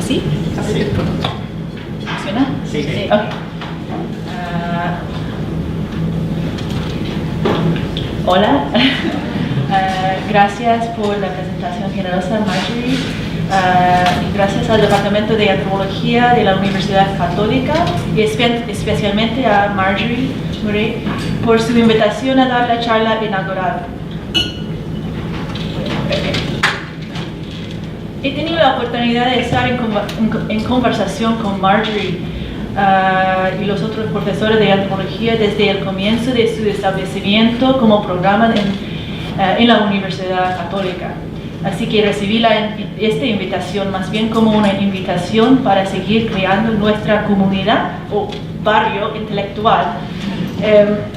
¿Sí? Sí. ¿Funciona? Sí. Ok. Hola. Gracias por la presentación generosa, Marjorie. Y gracias al Departamento de Antropología de la Universidad Católica y especialmente a Marjorie Murray por su invitación a dar la charla inaugural. He tenido la oportunidad de estar en conversación con Marjorie y los otros profesores de antropología desde el comienzo de su establecimiento como programa en la Universidad Católica. Así que recibí esta invitación más bien como una invitación para seguir creando nuestra comunidad o barrio intelectual.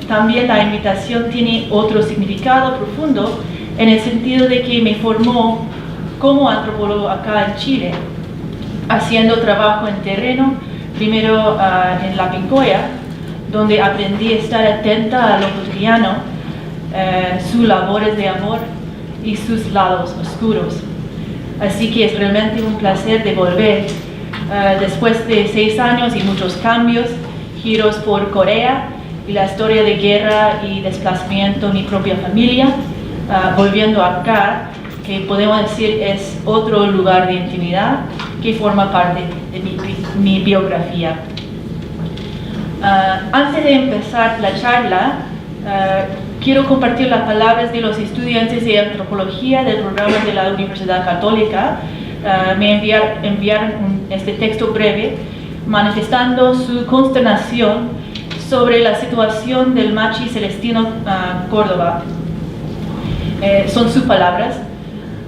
También la invitación tiene otro significado profundo en el sentido de que me formó como antropólogo acá en Chile, haciendo trabajo en terreno, primero en La Pincoya, donde aprendí a estar atenta a lo cotidiano, sus labores de amor y sus lados oscuros. Así que es realmente un placer de volver después de 6 años y muchos cambios, giros por Corea y la historia de guerra y desplazamiento de mi propia familia, volviendo acá, que podemos decir es otro lugar de intimidad que forma parte de mi biografía. Antes de empezar la charla, quiero compartir las palabras de los estudiantes de antropología del programa de la Universidad Católica. Me enviaron este texto breve manifestando su consternación sobre la situación del Machi Celestino Córdoba. Son sus palabras.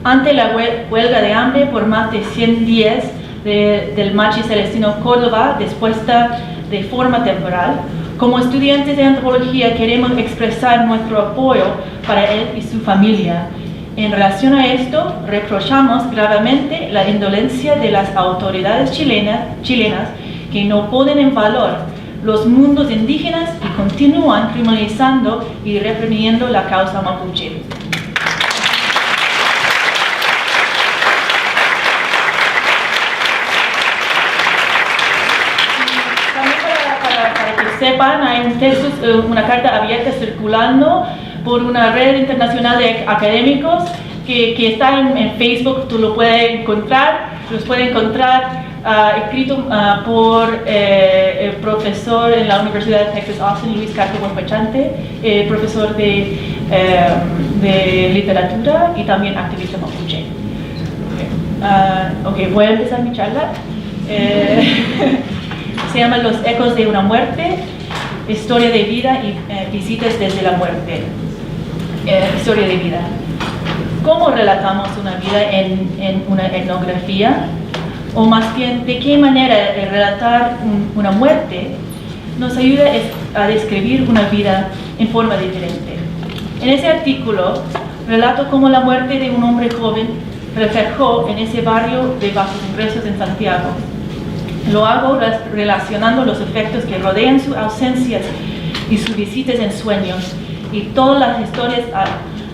Ante la huelga de hambre por más de 100 días del Machi Celestino Córdoba, dispuesta de forma temporal, como estudiantes de antropología queremos expresar nuestro apoyo para él y su familia. En relación a esto, reprochamos gravemente la indolencia de las autoridades chilenas que no ponen en valor los mundos indígenas y continúan criminalizando y reprimiendo la causa mapuche. Sepan, hay un texto, una carta abierta circulando por una red internacional de académicos que está en Facebook, tú lo puedes encontrar, escrito por el profesor en la Universidad de Texas Austin, Luis Carlos Pachante, profesor de literatura y también activista mapuche. Voy a empezar mi charla. Se llama Los ecos de una muerte, historia de vida y visitas desde la muerte. Historia de vida. ¿Cómo relatamos una vida en una etnografía? O más bien, ¿de qué manera relatar una muerte nos ayuda a describir una vida en forma diferente? En ese artículo, relato cómo la muerte de un hombre joven reflejó en ese barrio de bajos ingresos en Santiago. Lo hago relacionando los efectos que rodean sus ausencias y sus visitas en sueños y todas las historias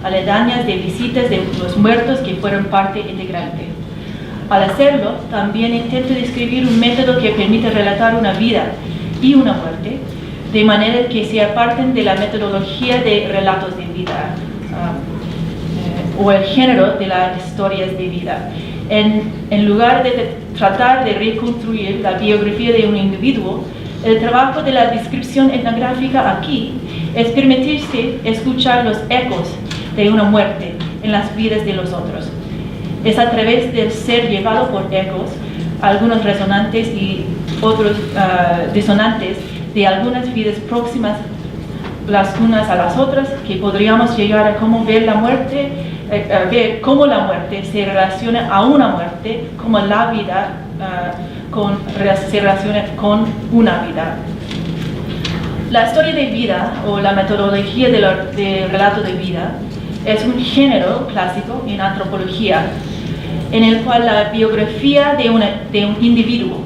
aledañas de visitas de los muertos que fueron parte integrante. Al hacerlo, también intento describir un método que permite relatar una vida y una muerte, de manera que se aparten de la metodología de relatos de vida o el género de las historias de vida. En lugar de tratar de reconstruir la biografía de un individuo, el trabajo de la descripción etnográfica aquí es permitirse escuchar los ecos de una muerte en las vidas de los otros. Es a través del ser llevado por ecos, algunos resonantes y otros disonantes, de algunas vidas próximas las unas a las otras, que podríamos llegar a cómo ver la muerte, ver cómo la muerte se relaciona a una muerte, como la vida se relaciona con una vida. La historia de vida o la metodología de relato de vida es un género clásico en antropología en el cual la biografía de un individuo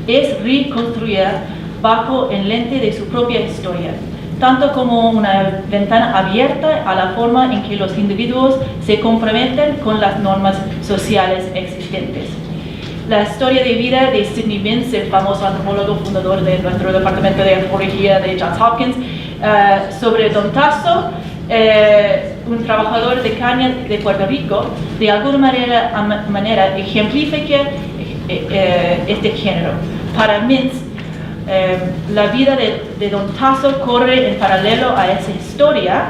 es reconstruida bajo el lente de su propia historia, tanto como una ventana abierta a la forma en que los individuos se comprometen con las normas sociales existentes. la historia de vida de Sidney Mintz, el famoso antropólogo fundador de nuestro departamento de antropología de Johns Hopkins, sobre Don Tasso, un trabajador de caña de Puerto Rico, de alguna manera ejemplifica este género. Para Mintz, la vida de Don Tasso corre en paralelo a esa historia,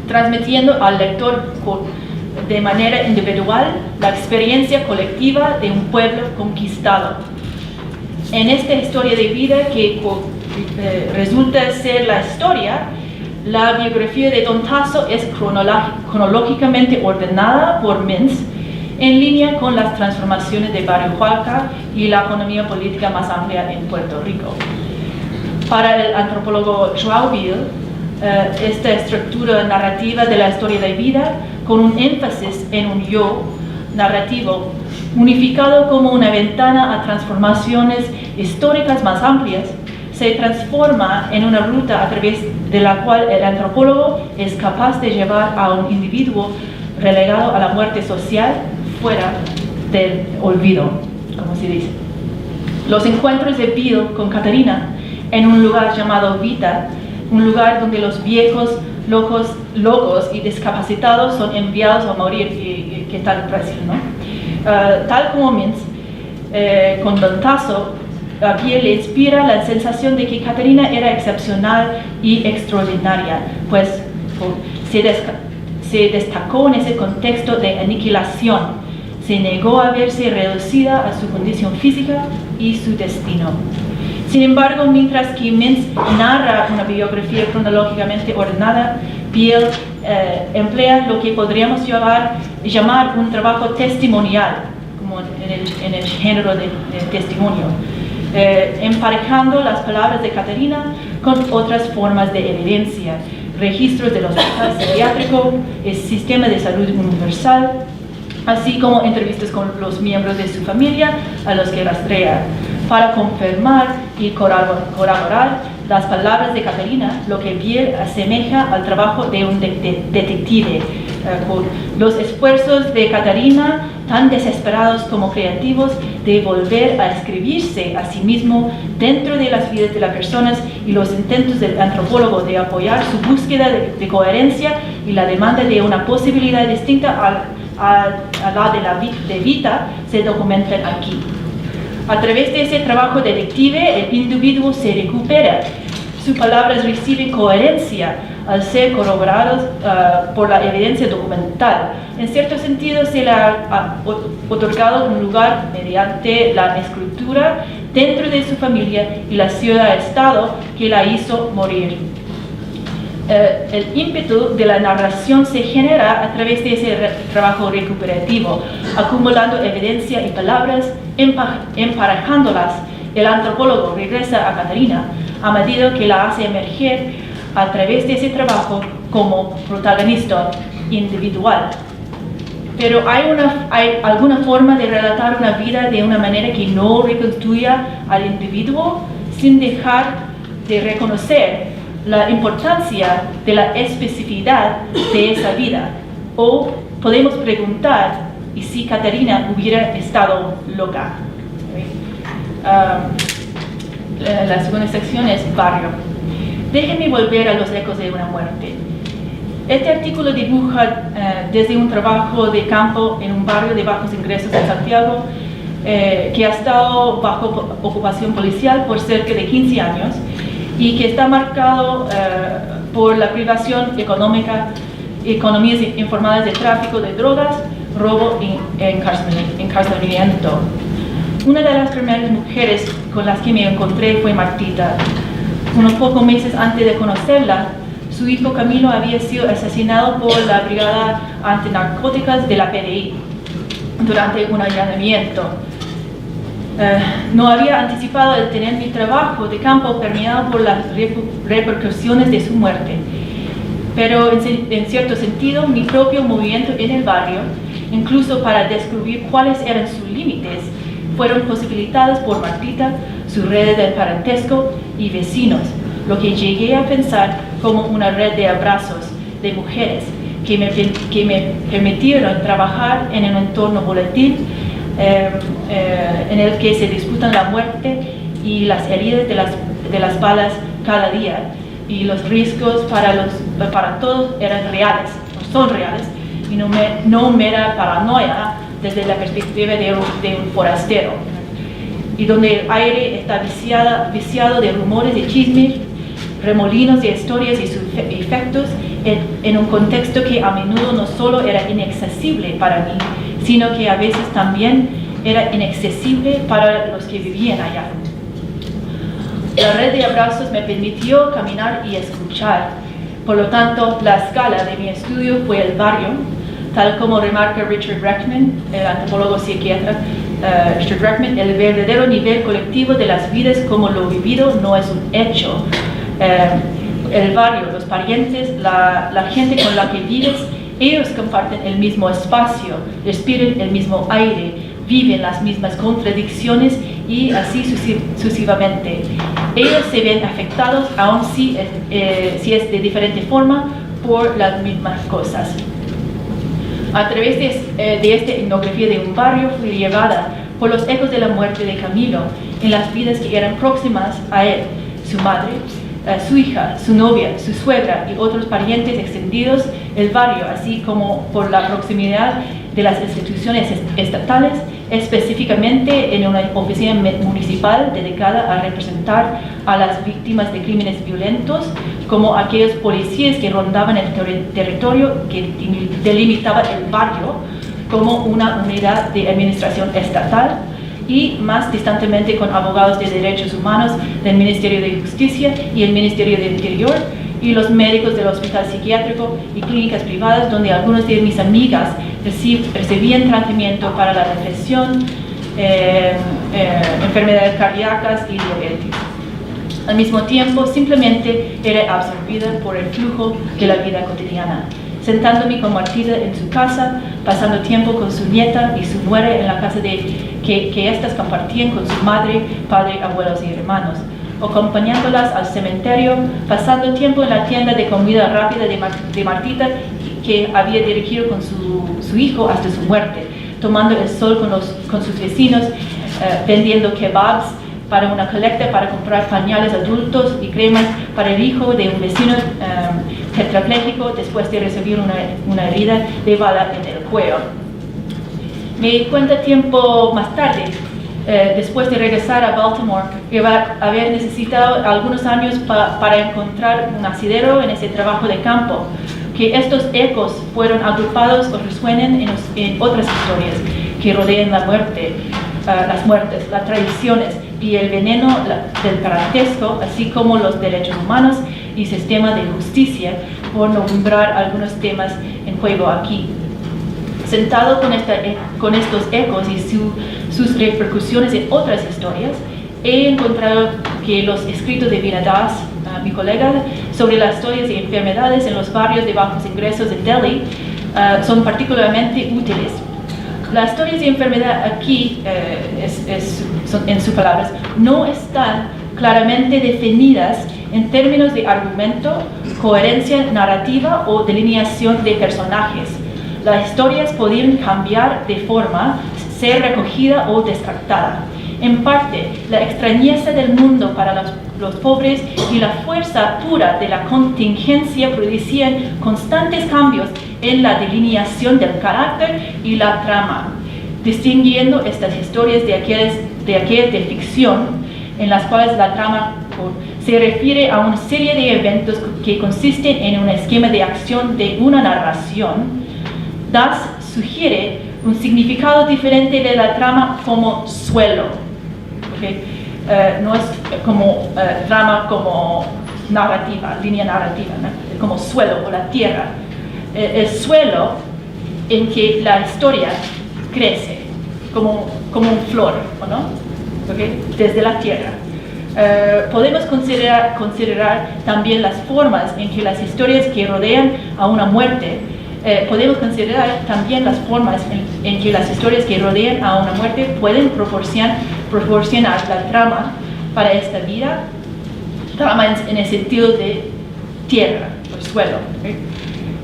transmitiendo al lector de manera individual la experiencia colectiva de un pueblo conquistado. En esta historia de vida que resulta ser la historia, la biografía de Don Tasso es cronológicamente ordenada por Mintz en línea con las transformaciones de Barrio Hualca y la economía política más amplia en Puerto Rico. Para el antropólogo João Bill, esta estructura narrativa de la historia de vida, con un énfasis en un yo narrativo, unificado como una ventana a transformaciones históricas más amplias, se transforma en una ruta a través de la cual el antropólogo es capaz de llevar a un individuo relegado a la muerte social fuera del olvido, como se dice. Los encuentros de Bill con Catarina en un lugar llamado Vita, un lugar donde los viejos, locos y discapacitados son enviados a morir y que están presos, ¿no? Tal como Mintz, con Don Tasso, a Bill le inspira la sensación de que Catarina era excepcional y extraordinaria, pues se destacó en ese contexto de aniquilación, se negó a verse reducida a su condición física y su destino. Sin embargo, mientras que Mintz narra una biografía cronológicamente ordenada, Bill emplea lo que podríamos llamar un trabajo testimonial, como en el género de testimonio, emparejando las palabras de Catarina con otras formas de evidencia, registros del hospital psiquiátrico, el sistema de salud universal, así como entrevistas con los miembros de su familia a los que rastrea, para confirmar y corroborar las palabras de Catarina, lo que Bill asemeja al trabajo de un detective, con los esfuerzos de Catarina, tan desesperados como creativos, de volver a escribirse a sí mismo dentro de las vidas de las personas, y los intentos del antropólogo de apoyar su búsqueda de coherencia y la demanda de una posibilidad distinta a la de Vita se documentan aquí. A través de ese trabajo detective, el individuo se recupera. Sus palabras reciben coherencia al ser corroborados por la evidencia documental. En cierto sentido, se le ha otorgado un lugar mediante la escritura dentro de su familia y la ciudad-estado que la hizo morir. El ímpetu de la narración se genera a través de ese trabajo recuperativo, acumulando evidencia y palabras, emparejándolas. El antropólogo regresa a Catarina a medida que la hace emerger a través de ese trabajo como protagonista individual. Pero hay alguna forma de relatar una vida de una manera que no reconstruya al individuo sin dejar de reconocer la importancia de la especificidad de esa vida. O podemos preguntar, ¿y si Catarina hubiera estado loca? La segunda sección es barrio. Déjenme volver a los ecos de una muerte. Este artículo dibuja desde un trabajo de campo en un barrio de bajos ingresos en Santiago, que ha estado bajo ocupación policial por cerca de 15 años y que está marcado por la privación económica, economías informales de tráfico de drogas, robo y encarcelamiento. Una de las primeras mujeres con las que me encontré fue Martita. Unos pocos meses antes de conocerla, su hijo Camilo había sido asesinado por la Brigada Antinarcóticas de la PDI durante un allanamiento. No había anticipado el tener mi trabajo de campo permeado por las repercusiones de su muerte, pero en cierto sentido mi propio movimiento en el barrio, incluso para descubrir cuáles eran sus límites, fueron posibilitados por Martita, su red de parentesco y vecinos, lo que llegué a pensar como una red de abrazos de mujeres que me permitieron trabajar en un entorno volátil, en el que se disputan la muerte y las heridas de las balas cada día, y los riesgos para todos eran reales, son reales, y no mera paranoia desde la perspectiva de un forastero, y donde el aire está viciado de rumores y chismes, remolinos de historias y sus efectos, en un contexto que a menudo no solo era inaccesible para mí, sino que a veces también era inaccesible para los que vivían allá. La red de abrazos me permitió caminar y escuchar. Por lo tanto, la escala de mi estudio fue el barrio, tal como remarca Richard Reckman, el antropólogo psiquiatra. Richard Reckman, el verdadero nivel colectivo de las vidas como lo vivido no es un hecho. El barrio, los parientes, la gente con la que vives, ellos comparten el mismo espacio, respiran el mismo aire, viven las mismas contradicciones y así sucesivamente. Ellos se ven afectados, aun si es de diferente forma, por las mismas cosas. A través de esta etnografía de un barrio fui llevada por los ecos de la muerte de Camilo en las vidas que eran próximas a él, su madre, su hija, su novia, su suegra y otros parientes extendidos, el barrio, así como por la proximidad de las instituciones estatales, específicamente en una oficina municipal dedicada a representar a las víctimas de crímenes violentos, como aquellos policías que rondaban el territorio que delimitaba el barrio como una unidad de administración estatal, y más distantemente con abogados de derechos humanos del Ministerio de Justicia y el Ministerio de Interior, y los médicos del hospital psiquiátrico y clínicas privadas donde algunas de mis amigas recibían tratamiento para la depresión, enfermedades cardíacas y diabetes. Al mismo tiempo, simplemente era absorbida por el flujo de la vida cotidiana, sentándome con Martita en su casa, pasando tiempo con su nieta y su nuera en la casa que éstas compartían con su madre, padre, abuelos y hermanos, acompañándolas al cementerio, pasando tiempo en la tienda de comida rápida de Martita que había dirigido con su hijo hasta su muerte, tomando el sol con sus vecinos, vendiendo kebabs para una colecta para comprar pañales adultos y cremas para el hijo de un vecino tetrapléjico después de recibir una herida de bala en el cuello. Me di cuenta tiempo más tarde, después de regresar a Baltimore, que haber necesitado algunos años para encontrar un asidero en ese trabajo de campo, que estos ecos fueron agrupados o resuenan en otras historias que rodean la muerte, las muertes, las tradiciones y el veneno del parentesco, así como los derechos humanos y sistema de justicia, por nombrar algunos temas en juego aquí. Sentado con estos ecos y sus repercusiones en otras historias, he encontrado que los escritos de Veena Das, mi colega, sobre las historias de enfermedades en los barrios de bajos ingresos de Delhi son particularmente útiles. Las historias de enfermedad aquí, son, en sus palabras, no están claramente definidas en términos de argumento, coherencia narrativa o delineación de personajes. Las historias podían cambiar de forma, ser recogida o descartada. En parte, la extrañeza del mundo para los pobres y la fuerza pura de la contingencia producían constantes cambios en la delineación del carácter y la trama, distinguiendo estas historias de aquellas de ficción, en las cuales la trama se refiere a una serie de eventos que consisten en un esquema de acción de una narración. Das sugiere un significado diferente de la trama como suelo. ¿Okay? No es como trama como narrativa, línea narrativa, ¿no? Como suelo o la tierra. El suelo en que la historia crece, como un flor, ¿no? ¿Okay? Desde la tierra. Podemos considerar también las formas en que las historias que rodean a una muerte, podemos considerar también las formas en que las historias que rodean a una muerte pueden proporcionar la trama para esta vida, trama en el sentido de tierra o suelo. ¿Okay?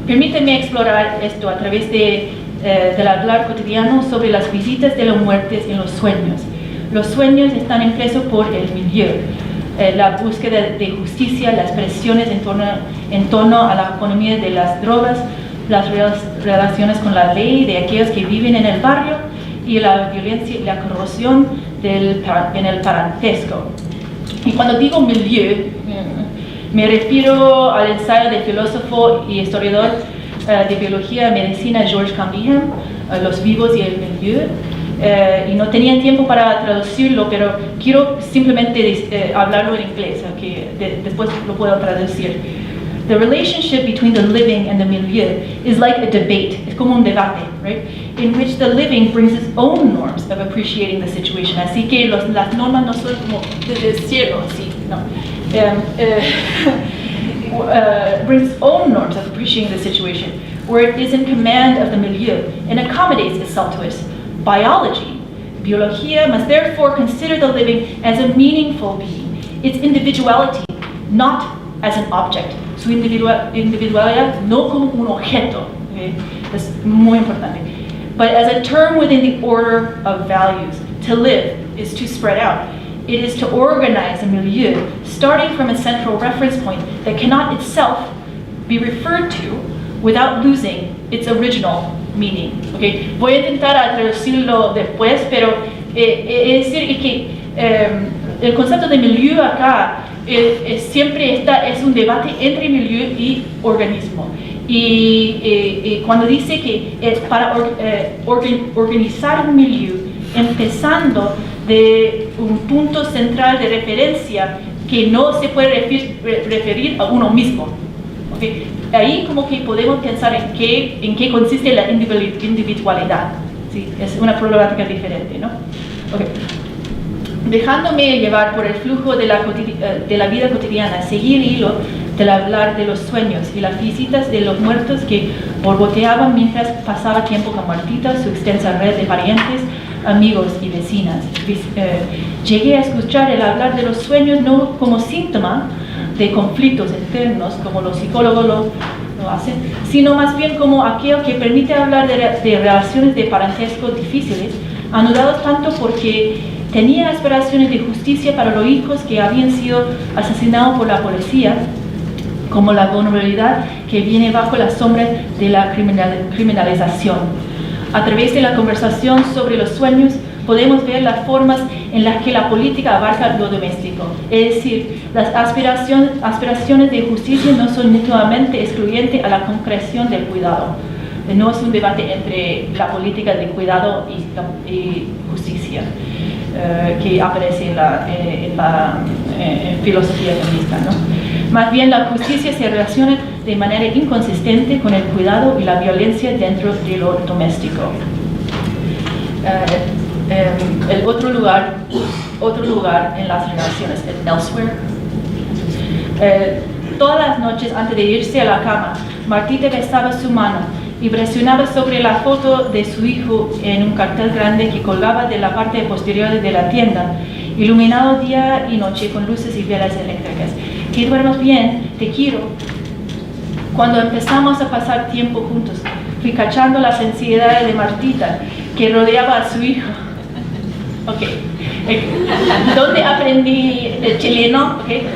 Permíteme explorar esto a través del hablar cotidiano sobre las visitas de las muertes en los sueños. Los sueños están impresos por el milieu. La búsqueda de justicia, las presiones en torno a la economía de las drogas, las relaciones con la ley de aquellos que viven en el barrio y la violencia y la corrosión en el parentesco. Y cuando digo milieu, me refiero al ensayo del filósofo y historiador de biología y medicina George Canbigham, Los vivos y el milieu. Y no tenía tiempo para traducirlo, pero quiero simplemente hablarlo en inglés, que después lo puedo traducir. The relationship between the living and the milieu is like a debate. Es como un debate, right? In which the living brings its own norms of appreciating the situation. Así que las normas no son como desde el cielo, así, no. Brings its own norms of appreciating the situation, where it is in command of the milieu and accommodates itself to it. Biology, biología, must therefore consider the living as a meaningful being, its individuality, not as an object. Su individualidad no como un objeto, okay? Es muy importante. But as a term within the order of values. To live is to spread out. It is to organize a milieu, starting from a central reference point that cannot itself be referred to without losing its original meaning. Okay? Voy a intentar traducirlo después, pero es decir que el concepto de milieu acá siempre es un debate entre milieu y organismo. Y cuando dice que para organizar un milieu, empezando de un punto central de referencia que no se puede referir a uno mismo. ¿Okay? Ahí como que podemos pensar en qué consiste la individualidad. ¿Sí? Es una problemática diferente, ¿no? Okay. Dejándome llevar por el flujo de la vida cotidiana, seguí el hilo del hablar de los sueños y las visitas de los muertos que borboteaban mientras pasaba tiempo con Martita, su extensa red de parientes, amigos y vecinas. Llegué a escuchar el hablar de los sueños no como síntoma de conflictos internos, como los psicólogos lo hacen, sino más bien como aquello que permite hablar de relaciones de parentesco difíciles, anudados tanto porque tenía aspiraciones de justicia para los hijos que habían sido asesinados por la policía, como la vulnerabilidad que viene bajo la sombra de la criminalización. A través de la conversación sobre los sueños, podemos ver las formas en las que la política abarca lo doméstico. Es decir, las aspiraciones de justicia no son mutuamente excluyentes a la concreción del cuidado. No es un debate entre la política de cuidado y justicia que aparece en la filosofía feminista, ¿no? Más bien, la justicia se relaciona de manera inconsistente con el cuidado y la violencia dentro de lo doméstico. El otro lugar en las relaciones, el elsewhere. Todas las noches antes de irse a la cama, Martita besaba su mano y presionaba sobre la foto de su hijo en un cartel grande que colgaba de la parte posterior de la tienda, iluminado día y noche con luces y velas eléctricas. Que duermas bien, te quiero. Cuando empezamos a pasar tiempo juntos, fui cachando las ansiedades de Martita, que rodeaba a su hijo. Ok. ¿Dónde aprendí el chileno? Okay.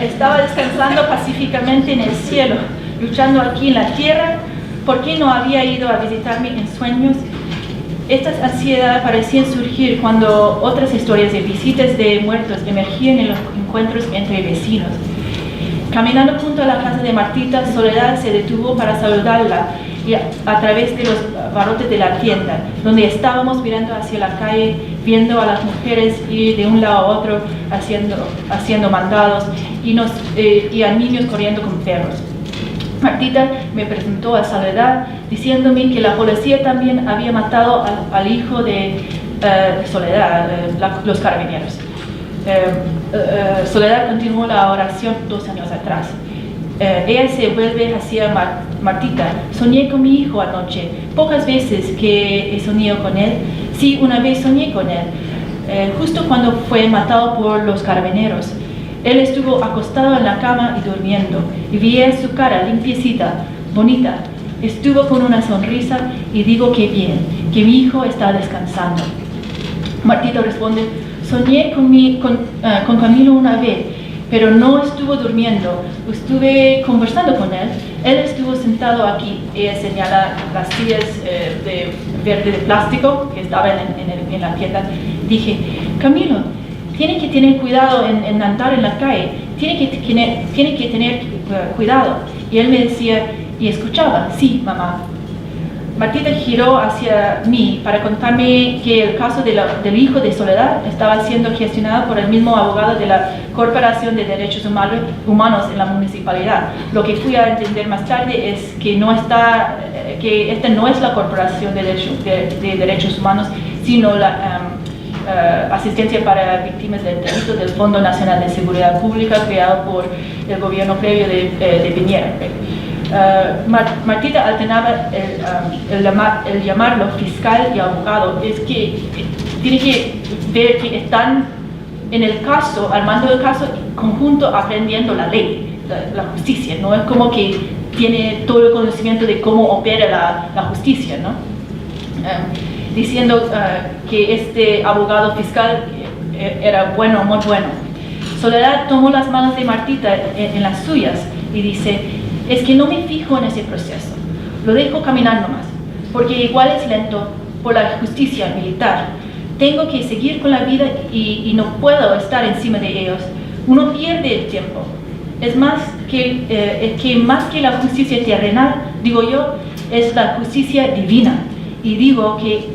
Estaba descansando pacíficamente en el cielo, luchando aquí en la tierra. ¿Por qué no había ido a visitarme en sueños? Estas ansiedades parecían surgir cuando otras historias de visitas de muertos emergían en los encuentros entre vecinos. Caminando junto a la casa de Martita, Soledad se detuvo para saludarla y a través de los barrotes de la tienda, donde estábamos mirando hacia la calle, viendo a las mujeres ir de un lado a otro haciendo mandados y a niños corriendo con perros. Martita me presentó a Soledad diciéndome que la policía también había matado al hijo de Soledad, los carabineros. Soledad continuó la oración 2 años atrás. Ella se vuelve hacia Martita. Soñé con mi hijo anoche. Pocas veces que he soñado con él. Sí, una vez soñé con él. Justo cuando fue matado por los carabineros. Él estuvo acostado en la cama y durmiendo. Y vi su cara limpiecita, bonita. Estuvo con una sonrisa y digo que bien, que mi hijo está descansando. Martita responde, soñé con Camilo una vez, pero no estuvo durmiendo, estuve conversando con él. Él estuvo sentado aquí. Ella señala las sillas de verde de plástico que estaban en la tienda. Dije, Camilo, tiene que tener cuidado en andar en la calle, tiene que tener cuidado. Y él me decía, y escuchaba, sí, mamá. Martita giró hacia mí para contarme que el caso del hijo de Soledad estaba siendo gestionado por el mismo abogado de la Corporación de Derechos Humanos en la municipalidad. Lo que fui a entender más tarde es que esta no es la Corporación de Derechos Humanos, sino la Asistencia para Víctimas del Delito del Fondo Nacional de Seguridad Pública, creado por el gobierno previo de Piñera. Martita alternaba el llamarlo fiscal y abogado. Es que tiene que ver que están en el caso, armando el caso, conjunto aprendiendo la ley, la justicia. No es como que tiene todo el conocimiento de cómo opera la justicia, ¿no? Diciendo que este abogado fiscal era bueno, muy bueno. Soledad tomó las manos de Martita en las suyas y dice, es que no me fijo en ese proceso, lo dejo caminar nomás, porque igual es lento por la justicia militar. Tengo que seguir con la vida y no puedo estar encima de ellos. Uno pierde el tiempo. Es más más que la justicia terrenal, digo yo, es la justicia divina. Y digo que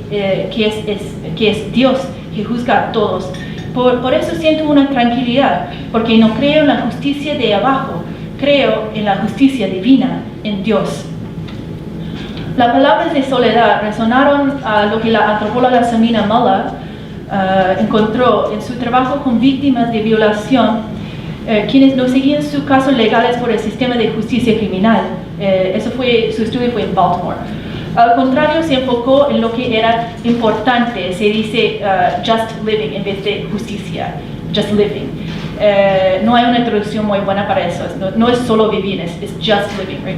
es Dios que juzga a todos. Por eso siento una tranquilidad, porque no creo en la justicia de abajo, creo en la justicia divina, en Dios. Las palabras de Soledad resonaron a lo que la antropóloga Samina Mullah encontró en su trabajo con víctimas de violación, quienes no seguían sus casos legales por el sistema de justicia criminal. Su estudio fue en Baltimore. Al contrario, se enfocó en lo que era importante, se dice just living en vez de justicia, just living. No hay una traducción muy buena para eso, no es solo vivir, es just living, right?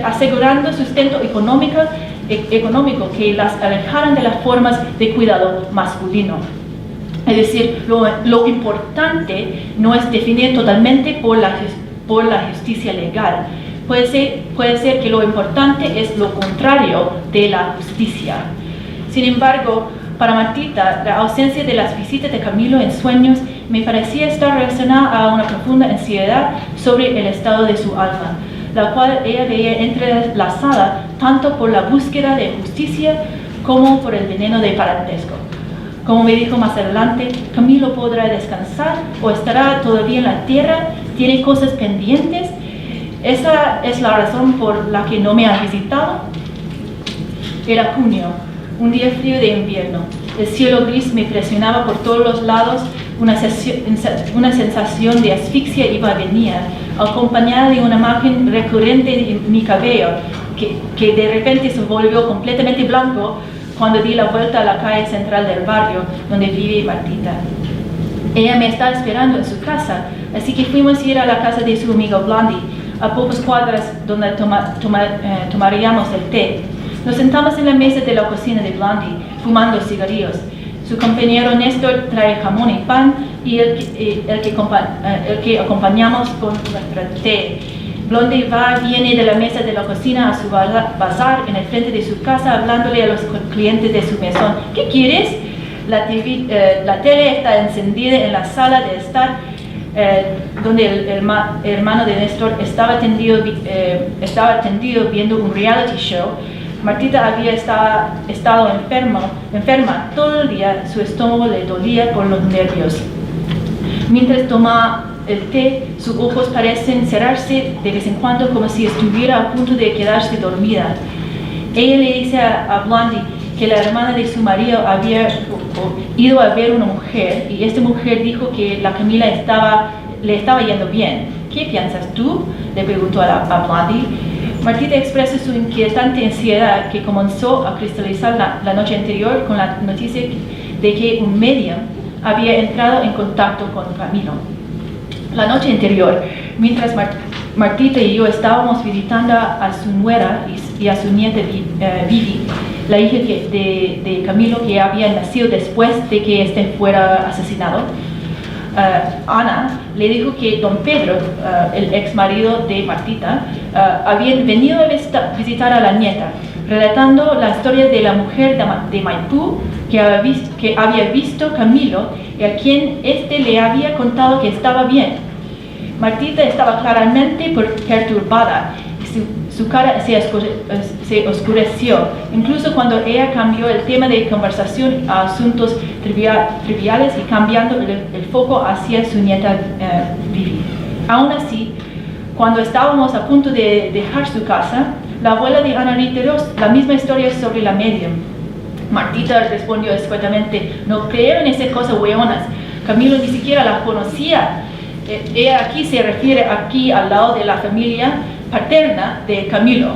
Asegurando sustento económico que las alejaran de las formas de cuidado masculino. Es decir, lo importante no es definir totalmente por la justicia legal. Puede ser que lo importante es lo contrario de la justicia. Sin embargo, para Martita, la ausencia de las visitas de Camilo en sueños me parecía estar relacionada a una profunda ansiedad sobre el estado de su alma, la cual ella veía entrelazada tanto por la búsqueda de justicia como por el veneno de parentesco. Como me dijo más adelante, Camilo podrá descansar o estará todavía en la tierra, tiene cosas pendientes. Esa es la razón por la que no me ha visitado. Era junio, un día frío de invierno. El cielo gris me presionaba por todos los lados. Una sensación de asfixia iba a venir, acompañada de una imagen recurrente en mi cabello, que de repente se volvió completamente blanco cuando di la vuelta a la calle central del barrio donde vive Martita. Ella me estaba esperando en su casa, así que fuimos a ir a la casa de su amiga Blondie, a pocas cuadras donde tomaríamos el té. Nos sentamos en la mesa de la cocina de Blondie, fumando cigarrillos. Su compañero Néstor trae jamón y pan y el que acompañamos con nuestro té. Blondie viene de la mesa de la cocina a su bazar en el frente de su casa, hablándole a los clientes de su mesón. ¿Qué quieres? La tele está encendida en la sala de estar, donde el hermano de Néstor estaba tendido viendo un reality show. Martita había estado enferma todo el día, su estómago le dolía por los nervios. Mientras toma el té, sus ojos parecen cerrarse de vez en cuando como si estuviera a punto de quedarse dormida. Ella le dice a Blondie que la hermana de su marido había ido a ver una mujer y esta mujer dijo que la Camila le estaba yendo bien. ¿Qué piensas tú?, le preguntó a Blondie. Martita expresa su inquietante ansiedad que comenzó a cristalizar la noche anterior con la noticia de que un medium había entrado en contacto con Camilo. La noche anterior, mientras Martita y yo estábamos visitando a su nuera y a su nieta Vivi, la hija de Camilo, que había nacido después de que este fuera asesinado. Ana le dijo que don Pedro, el ex marido de Martita, había venido a visitar a la nieta, relatando la historia de la mujer de Maipú que había visto Camilo y a quien éste le había contado que estaba bien. Martita estaba claramente perturbada y su cara se oscureció, incluso cuando ella cambió el tema de conversación a asuntos triviales y cambiando el foco hacia su nieta Vivi. Aún así, cuando estábamos a punto de dejar su casa, la abuela de Ana reiteró la misma historia sobre la medium. Martita respondió escuetamente: no creo en esas cosas hueonas. Camilo ni siquiera la conocía. Ella aquí se refiere al lado de la familia paterna de Camilo.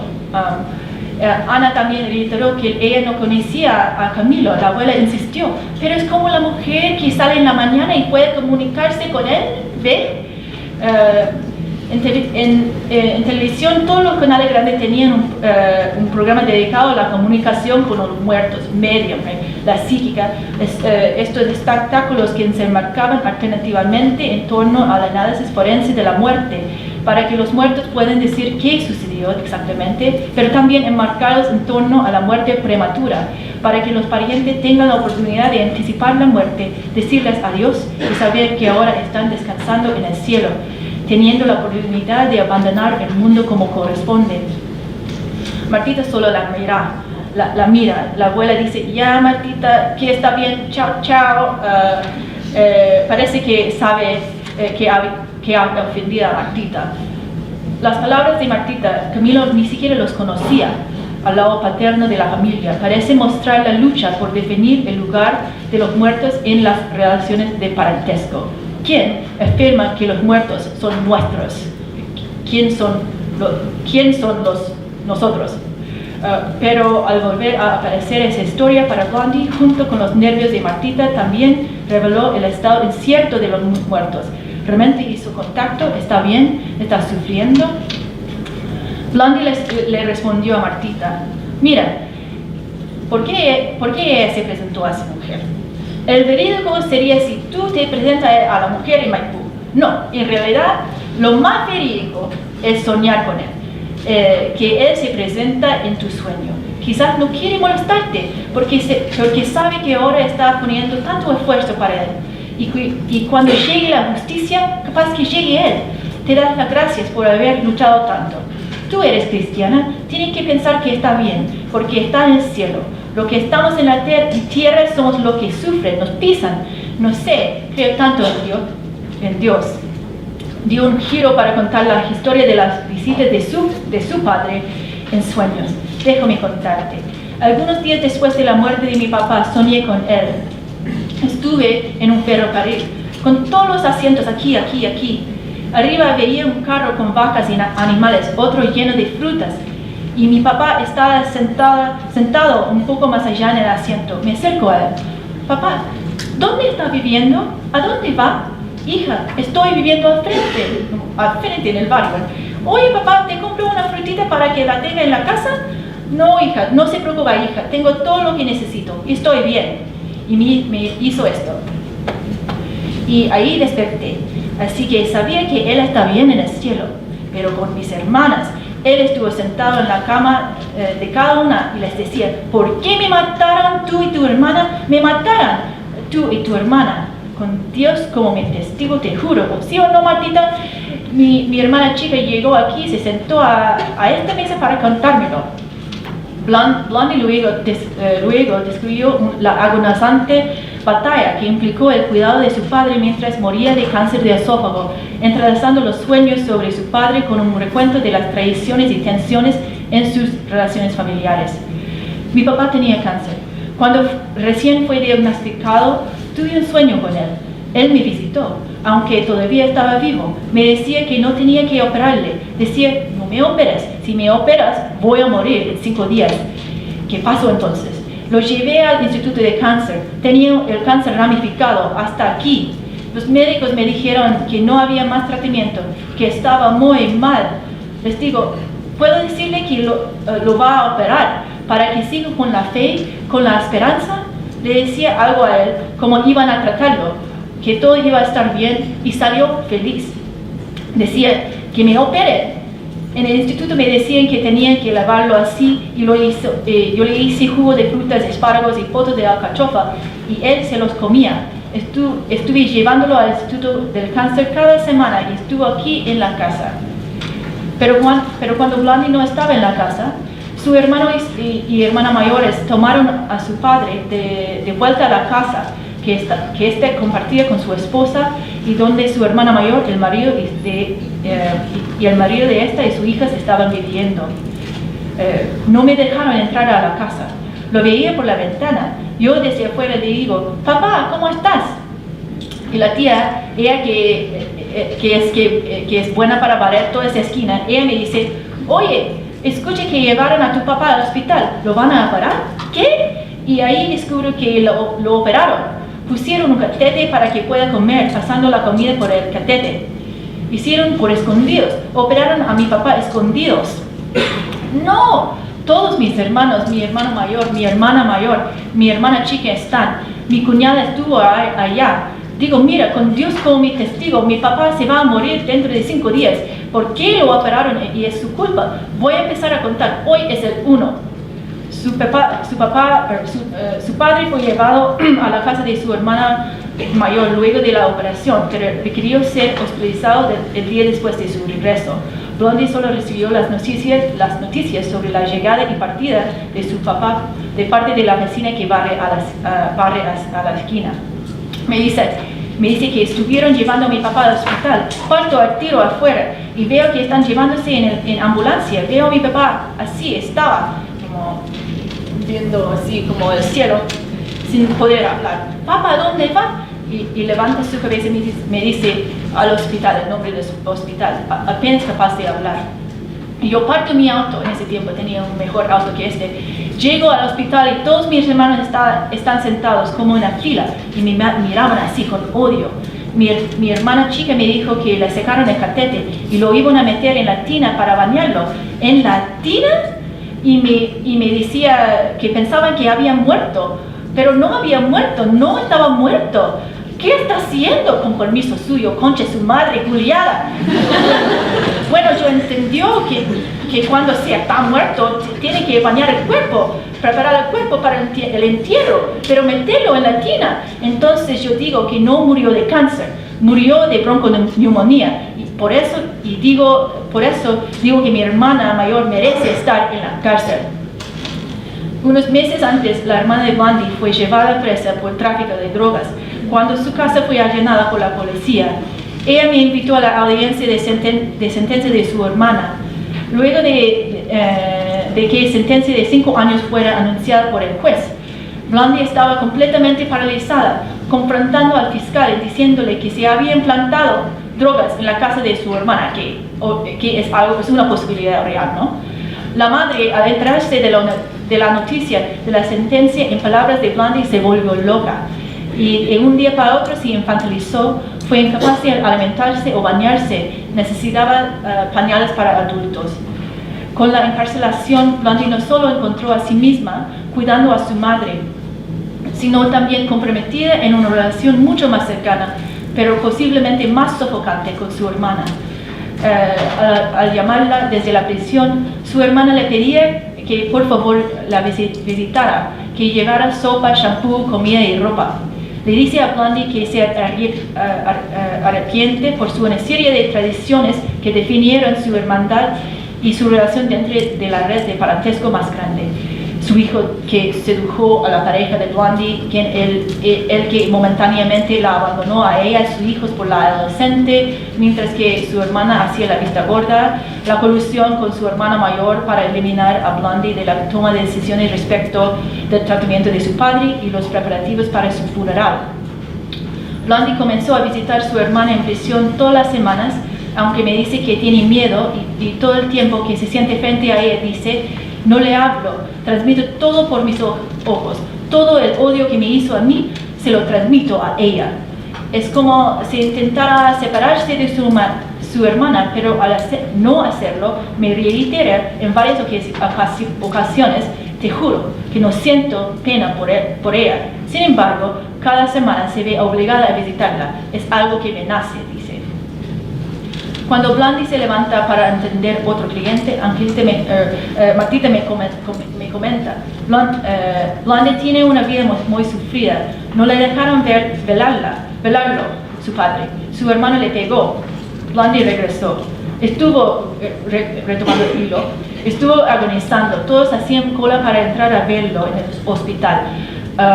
Ana también reiteró que ella no conocía a Camilo. La abuela insistió: pero es como la mujer que sale en la mañana y puede comunicarse con él, ¿ve? En televisión todos los canales grandes tenían un programa dedicado a la comunicación con los muertos, medium, la psíquica, estos espectáculos que se enmarcaban alternativamente en torno al análisis forense de la muerte, para que los muertos puedan decir qué sucedió exactamente, pero también enmarcados en torno a la muerte prematura, para que los parientes tengan la oportunidad de anticipar la muerte, decirles adiós y saber que ahora están descansando en el cielo, teniendo la oportunidad de abandonar el mundo como corresponde. Martita solo la mira. La abuela dice: ya Martita, que está bien, chao, chao. Parece que sabe que ha ofendido a Martita. Las palabras de Martita, Camilo ni siquiera los conocía. Al lado paterno de la familia, parece mostrar la lucha por definir el lugar de los muertos en las relaciones de parentesco. ¿Quién afirma que los muertos son nuestros? ¿Quién son nosotros? Pero al volver a aparecer esa historia para Blondie, junto con los nervios de Martita, también reveló el estado incierto de los muertos. ¿Realmente hizo contacto? ¿Está bien? ¿Está sufriendo? Blondie le respondió a Martita: mira, ¿por qué ella se presentó a esa mujer? El verídico sería si tú te presentas a la mujer en Maipú. No, en realidad lo más verídico es soñar con él, que él se presenta en tu sueño. Quizás no quiere molestarte porque sabe que ahora está poniendo tanto esfuerzo para él. Y cuando llegue la justicia, capaz que llegue él. Te das las gracias por haber luchado tanto. Tú eres cristiana, tienes que pensar que está bien, porque está en el cielo. Los que estamos en la tierra somos los que sufren, nos pisan. No sé, creo tanto en Dios. Dio un giro para contar la historia de las visitas de su padre en sueños. Déjame contarte. Algunos días después de la muerte de mi papá, soñé con él. Estuve en un ferrocarril, con todos los asientos aquí. Arriba veía un carro con vacas y animales, otro lleno de frutas. Y mi papá estaba sentado un poco más allá en el asiento. Me acerco a él. Papá, ¿dónde está viviendo? ¿A dónde va? Hija, estoy viviendo al frente en el barrio. Oye, papá, ¿te compro una frutita para que la tenga en la casa? No, hija, no se preocupe, hija. Tengo todo lo que necesito. Estoy bien. Y me hizo esto. Y ahí desperté. Así que sabía que él está bien en el cielo. Pero con mis hermanas, él estuvo sentado en la cama de cada una y les decía: ¿por qué me mataron tú y tu hermana? Me mataron tú y tu hermana. Con Dios como mi testigo te juro. ¿Sí o no, Martita? Mi hermana chica llegó aquí y se sentó a esta mesa para contármelo. Blondie luego describió la agonizante batalla que implicó el cuidado de su padre mientras moría de cáncer de esófago, entrelazando los sueños sobre su padre con un recuento de las traiciones y tensiones en sus relaciones familiares. Mi papá tenía cáncer. Cuando recién fue diagnosticado, tuve un sueño con él. Él me visitó, aunque todavía estaba vivo. Me decía que no tenía que operarle. Decía: no me operes. Si me operas, voy a morir en 5 días. ¿Qué pasó entonces? Lo llevé al Instituto de Cáncer. Tenía el cáncer ramificado hasta aquí. Los médicos me dijeron que no había más tratamiento, que estaba muy mal. Les digo, ¿puedo decirle que lo va a operar para que siga con la fe, con la esperanza? Le decía algo a él, cómo iban a tratarlo, que todo iba a estar bien, y salió feliz. Decía que me opere. En el instituto me decían que tenían que lavarlo así, y yo le hice jugo de frutas, espárragos y potos de alcachofa, y él se los comía. Estuve llevándolo al Instituto del Cáncer cada semana y estuvo aquí en la casa. Pero cuando Blondie no estaba en la casa, su hermano y hermana mayores tomaron a su padre de vuelta a la casa que éste compartía con su esposa, y donde su hermana mayor, el marido y el marido de esta y su hija estaban viviendo. No me dejaron entrar a la casa. Lo veía por la ventana. Yo desde afuera le digo, papá, ¿cómo estás? Y la tía, ella que es buena para barrer toda esa esquina, ella me dice, oye, escuché que llevaron a tu papá al hospital, ¿lo van a operar? ¿Qué? Y ahí descubro que lo operaron. Pusieron un catete para que pueda comer, pasando la comida por el catete. Hicieron por escondidos, operaron a mi papá escondidos. No, todos mis hermanos, mi hermano mayor, mi hermana mayor, mi hermana chica están. Mi cuñada estuvo allá. Digo, mira, con Dios como mi testigo, mi papá se va a morir dentro de 5 días. ¿Por qué lo operaron? Y es su culpa. Voy a empezar a contar. Hoy es el 1. Su padre fue llevado a la casa de su hermana mayor luego de la operación, pero requirió ser hospitalizado el día después de su regreso. Blondie solo recibió las noticias sobre la llegada y partida de su papá de parte de la vecina que barre a la esquina. Me dice que estuvieron llevando a mi papá al hospital, parto al tiro afuera, y veo que están llevándose en ambulancia. Veo a mi papá así, estaba como viendo así como el cielo, sin poder hablar. Papá, ¿dónde va? Y levanta su cabeza y me dice al hospital, el nombre del hospital, apenas capaz de hablar. Y yo parto mi auto, en ese tiempo tenía un mejor auto que este. Llego al hospital y todos mis hermanos están sentados como en una fila y me miraban así con odio. Mi hermana chica me dijo que le sacaron el catete y lo iban a meter en la tina para bañarlo. ¿En la tina? Y me decía que pensaban que había muerto, pero no había muerto, no estaba muerto. ¿Qué está haciendo? Con permiso suyo, concha su madre, culiada. Bueno, yo entendió que cuando se está muerto, tiene que bañar el cuerpo, preparar el cuerpo para el entierro, pero meterlo en la tina. Entonces yo digo que no murió de cáncer, murió de bronconeumonía. Por eso digo que mi hermana mayor merece estar en la cárcel. Unos meses antes, la hermana de Blondie fue llevada presa por tráfico de drogas. Cuando su casa fue allanada por la policía, ella me invitó a la audiencia de sentencia de su hermana. Luego de que la sentencia de 5 años fuera anunciada por el juez, Blondie estaba completamente paralizada, confrontando al fiscal y diciéndole que se había implantado drogas en la casa de su hermana, que es una posibilidad real, ¿no? La madre, al enterarse de la noticia de la sentencia, en palabras de Blondie, se volvió loca. Y de un día para otro se infantilizó, fue incapaz de alimentarse o bañarse, necesitaba pañales para adultos. Con la encarcelación, Blondie no solo encontró a sí misma cuidando a su madre, sino también comprometida en una relación mucho más cercana, pero posiblemente más sofocante con su hermana. Al llamarla desde la prisión, su hermana le pedía que por favor la visitara, que llevara sopa, shampoo, comida y ropa. Le dice a Blondie que se arrepiente por una serie de tradiciones que definieron su hermandad y su relación dentro de la red de parentesco más grande. Su hijo que sedujo a la pareja de Blondie, el que momentáneamente la abandonó a ella y sus hijos por la adolescente, mientras que su hermana hacía la vista gorda, la colusión con su hermana mayor para eliminar a Blondie de la toma de decisiones respecto del tratamiento de su padre y los preparativos para su funeral. Blondie comenzó a visitar a su hermana en prisión todas las semanas, aunque me dice que tiene miedo y todo el tiempo que se siente frente a ella dice: no le hablo, transmito todo por mis ojos, todo el odio que me hizo a mí se lo transmito a ella. Es como si intentara separarse de su hermana, pero al no hacerlo, me reitera en varias ocasiones, te juro que no siento pena por ella. Sin embargo, cada semana se ve obligada a visitarla. Es algo que me nace, dice. Cuando Blondie se levanta para atender otro cliente, Martita me comenta, Blondie tiene una vida muy sufrida. No le dejaron velarlo, su padre. Su hermano le pegó. Blondie regresó. Estuvo retomando el hilo. Estuvo agonizando. Todos hacían cola para entrar a verlo en el hospital,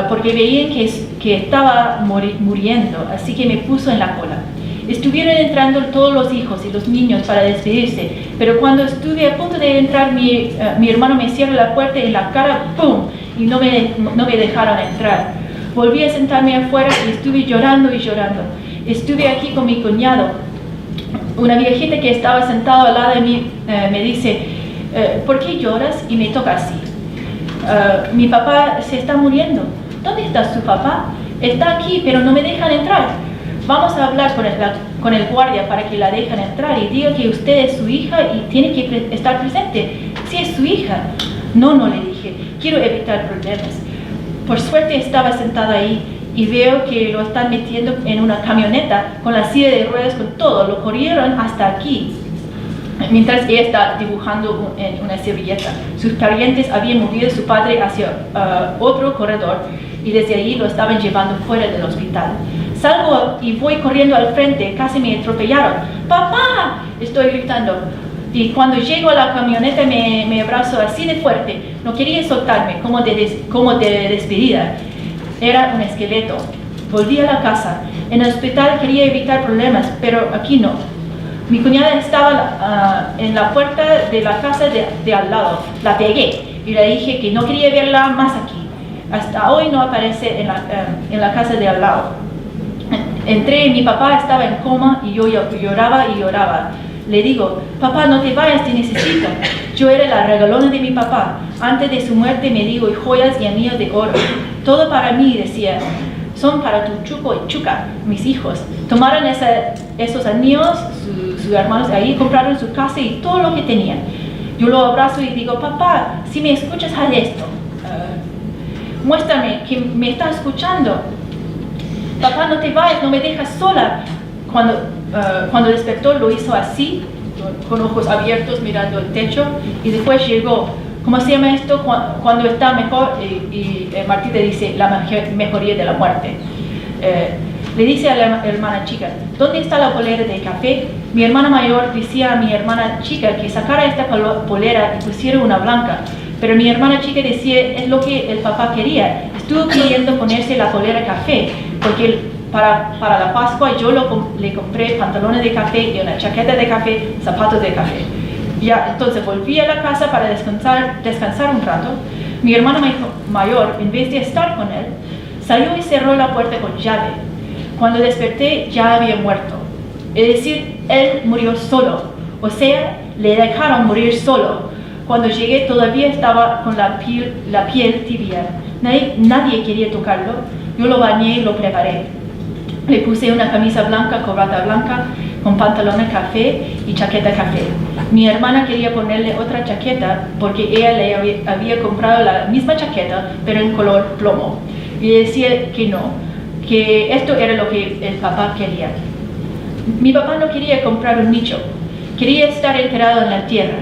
porque veían que estaba muriendo, así que me puso en la cola. Estuvieron entrando todos los hijos y los niños para despedirse, pero cuando estuve a punto de entrar, mi hermano me cierra la puerta en la cara, ¡pum! Y no me dejaron entrar. Volví a sentarme afuera y estuve llorando y llorando. Estuve aquí con mi cuñado. Una viejita que estaba sentada al lado de mí me dice, ¿por qué lloras? Y me toca así. Mi papá se está muriendo. ¿Dónde está su papá? Está aquí, pero no me dejan entrar. Vamos a hablar con el guardia para que la dejen entrar y diga que usted es su hija y tiene que estar presente. Si es su hija. No le dije. Quiero evitar problemas. Por suerte estaba sentada ahí y veo que lo están metiendo en una camioneta con la silla de ruedas, con todo. Lo corrieron hasta aquí, mientras ella está dibujando en una servilleta. Sus parientes habían movido a su padre hacia otro corredor y desde ahí lo estaban llevando fuera del hospital. Salgo y voy corriendo al frente, casi me atropellaron. ¡Papá!, estoy gritando. Y cuando llego a la camioneta me abrazo así de fuerte. No quería soltarme, como de despedida. Era un esqueleto. Volví a la casa. En el hospital quería evitar problemas, pero aquí no. Mi cuñada estaba en la puerta de la casa de al lado. La pegué y le dije que no quería verla más aquí. Hasta hoy no aparece en la casa de al lado. Entré y mi papá estaba en coma y yo lloraba y lloraba. Le digo, papá, no te vayas, te necesito. Yo era la regalona de mi papá. Antes de su muerte me dio joyas y anillos de oro. Todo para mí, decía. Son para tu Chuco y Chuca, mis hijos. Tomaron esos anillos, sus hermanos de ahí, compraron su casa y todo lo que tenían. Yo lo abrazo y digo, papá, si me escuchas, haz esto. Muéstrame que me estás escuchando. Papá, no te vayas, no me dejas sola. Cuando despertó lo hizo así, con ojos abiertos mirando el techo, y después llegó. ¿Cómo se llama esto? Cuando está mejor, y Martita dice la mejoría de la muerte. Le dice a la hermana chica, ¿dónde está la polera de café? Mi hermana mayor decía a mi hermana chica que sacara esta polera y pusiera una blanca, pero mi hermana chica decía, es lo que el papá quería. Estuvo queriendo ponerse la polera café, porque para la Pascua yo le compré pantalones de café y una chaqueta de café, zapatos de café. Ya, entonces volví a la casa para descansar un rato. Mi hermana mayor, en vez de estar con él, salió y cerró la puerta con llave. Cuando desperté ya había muerto. Es decir, él murió solo. O sea, le dejaron morir solo. Cuando llegué todavía estaba con la piel tibia. Nadie quería tocarlo. Yo lo bañé y lo preparé. Le puse una camisa blanca, corbata blanca, con pantalones café y chaqueta café. Mi hermana quería ponerle otra chaqueta porque ella le había comprado la misma chaqueta, pero en color plomo. Y decía que no, que esto era lo que el papá quería. Mi papá no quería comprar un nicho, quería estar enterrado en la tierra.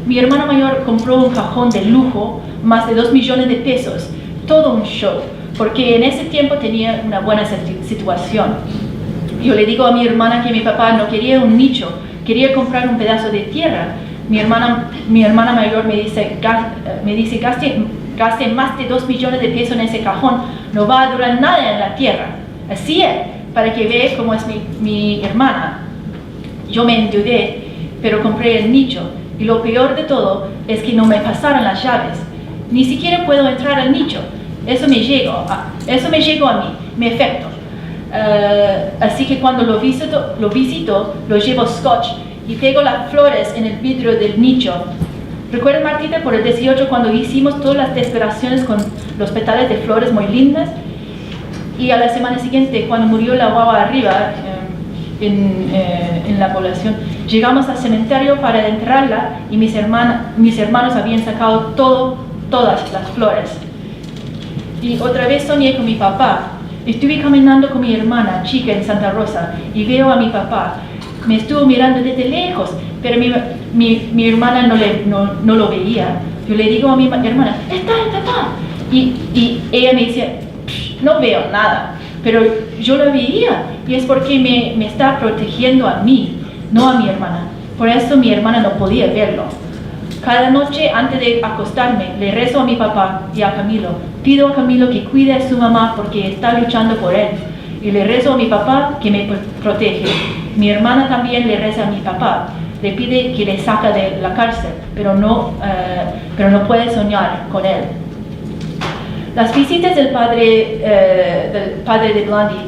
Mi hermana mayor compró un cajón de lujo, más de 2 millones de pesos, todo un show, porque en ese tiempo tenía una buena situación. Yo le digo a mi hermana que mi papá no quería un nicho, quería comprar un pedazo de tierra. Mi hermana mayor me dice gaste más de 2 millones de pesos en ese cajón, no va a durar nada en la tierra. Así es, para que vea cómo es mi hermana. Yo me endeudé, pero compré el nicho, y lo peor de todo es que no me pasaron las llaves. Ni siquiera puedo entrar al nicho. Eso me llegó a mí, me afectó. Así que cuando lo visito, lo llevo scotch y pego las flores en el vidrio del nicho. ¿Recuerdas, Martita, por el 18 cuando hicimos todas las decoraciones con los petales de flores muy lindas? Y a la semana siguiente, cuando murió la guagua arriba, en la población, llegamos al cementerio para enterrarla y mis hermanos habían sacado todas las flores. Y otra vez soñé con mi papá. Estuve caminando con mi hermana chica en Santa Rosa y veo a mi papá. Me estuvo mirando desde lejos, pero mi hermana no lo veía. Yo le digo a mi hermana, está. Y ella me dice, no veo nada, pero yo lo veía y es porque me está protegiendo a mí, no a mi hermana. Por eso mi hermana no podía verlo. Cada noche antes de acostarme le rezo a mi papá y a Camilo. Pido a Camilo que cuide a su mamá porque está luchando por él. Y le rezo a mi papá que me protege. Mi hermana también le reza a mi papá. Le pide que le saque de la cárcel, pero no puede soñar con él. Las visitas del padre de Blondie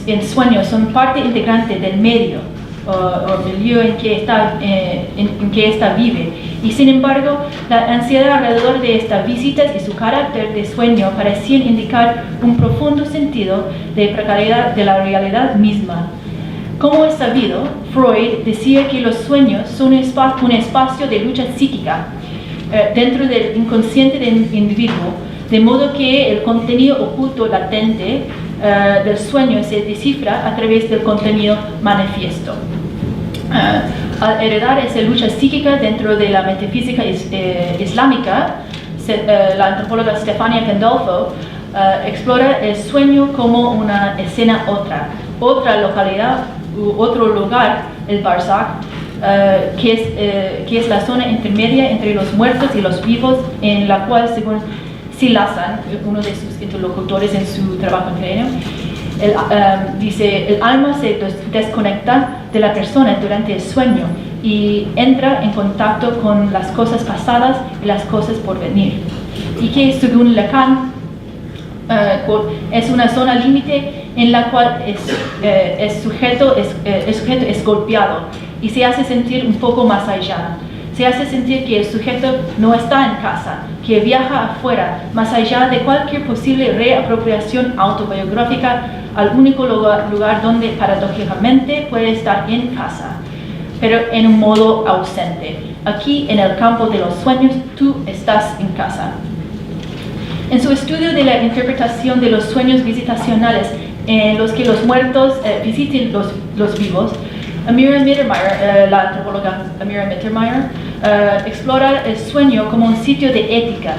en sueños son parte integrante del medio o milieu en que ésta vive. Y sin embargo, la ansiedad alrededor de estas visitas y su carácter de sueño parecían indicar un profundo sentido de precariedad de la realidad misma. Como es sabido, Freud decía que los sueños son un espacio de lucha psíquica dentro del inconsciente del individuo, de modo que el contenido oculto latente del sueño se descifra a través del contenido manifiesto. Al heredar esa lucha psíquica dentro de la metafísica islámica, la antropóloga Stefania Pandolfo explora el sueño como una escena otra localidad u otro lugar, el Barzakh, que es la zona intermedia entre los muertos y los vivos, en la cual, según Silazan, uno de sus interlocutores en su trabajo en Cráneo, dice, el alma se desconecta de la persona durante el sueño y entra en contacto con las cosas pasadas y las cosas por venir. Y que según Lacan, es una zona límite en la cual el sujeto es golpeado y se hace sentir un poco más allá. Se hace sentir que el sujeto no está en casa, que viaja afuera, más allá de cualquier posible reapropiación autobiográfica, al único lugar donde paradójicamente puede estar en casa, pero en un modo ausente. Aquí, en el campo de los sueños, tú estás en casa. En su estudio de la interpretación de los sueños visitacionales en los que los muertos visiten los vivos, Amira Mittermeier, la antropóloga Amira Mittermeier, explora el sueño como un sitio de ética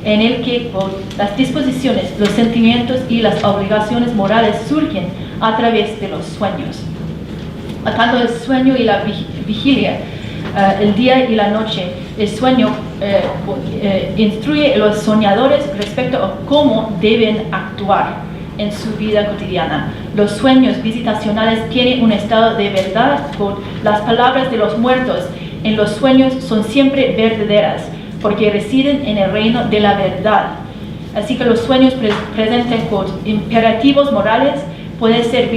en el que las disposiciones, los sentimientos y las obligaciones morales surgen a través de los sueños. Atando el sueño y la vigilia, el día y la noche, el sueño instruye a los soñadores respecto a cómo deben actuar en su vida cotidiana. Los sueños visitacionales tienen un estado de verdad. Las palabras de los muertos en los sueños son siempre verdaderas, porque residen en el reino de la verdad. Así que los sueños presentan imperativos morales, pueden ser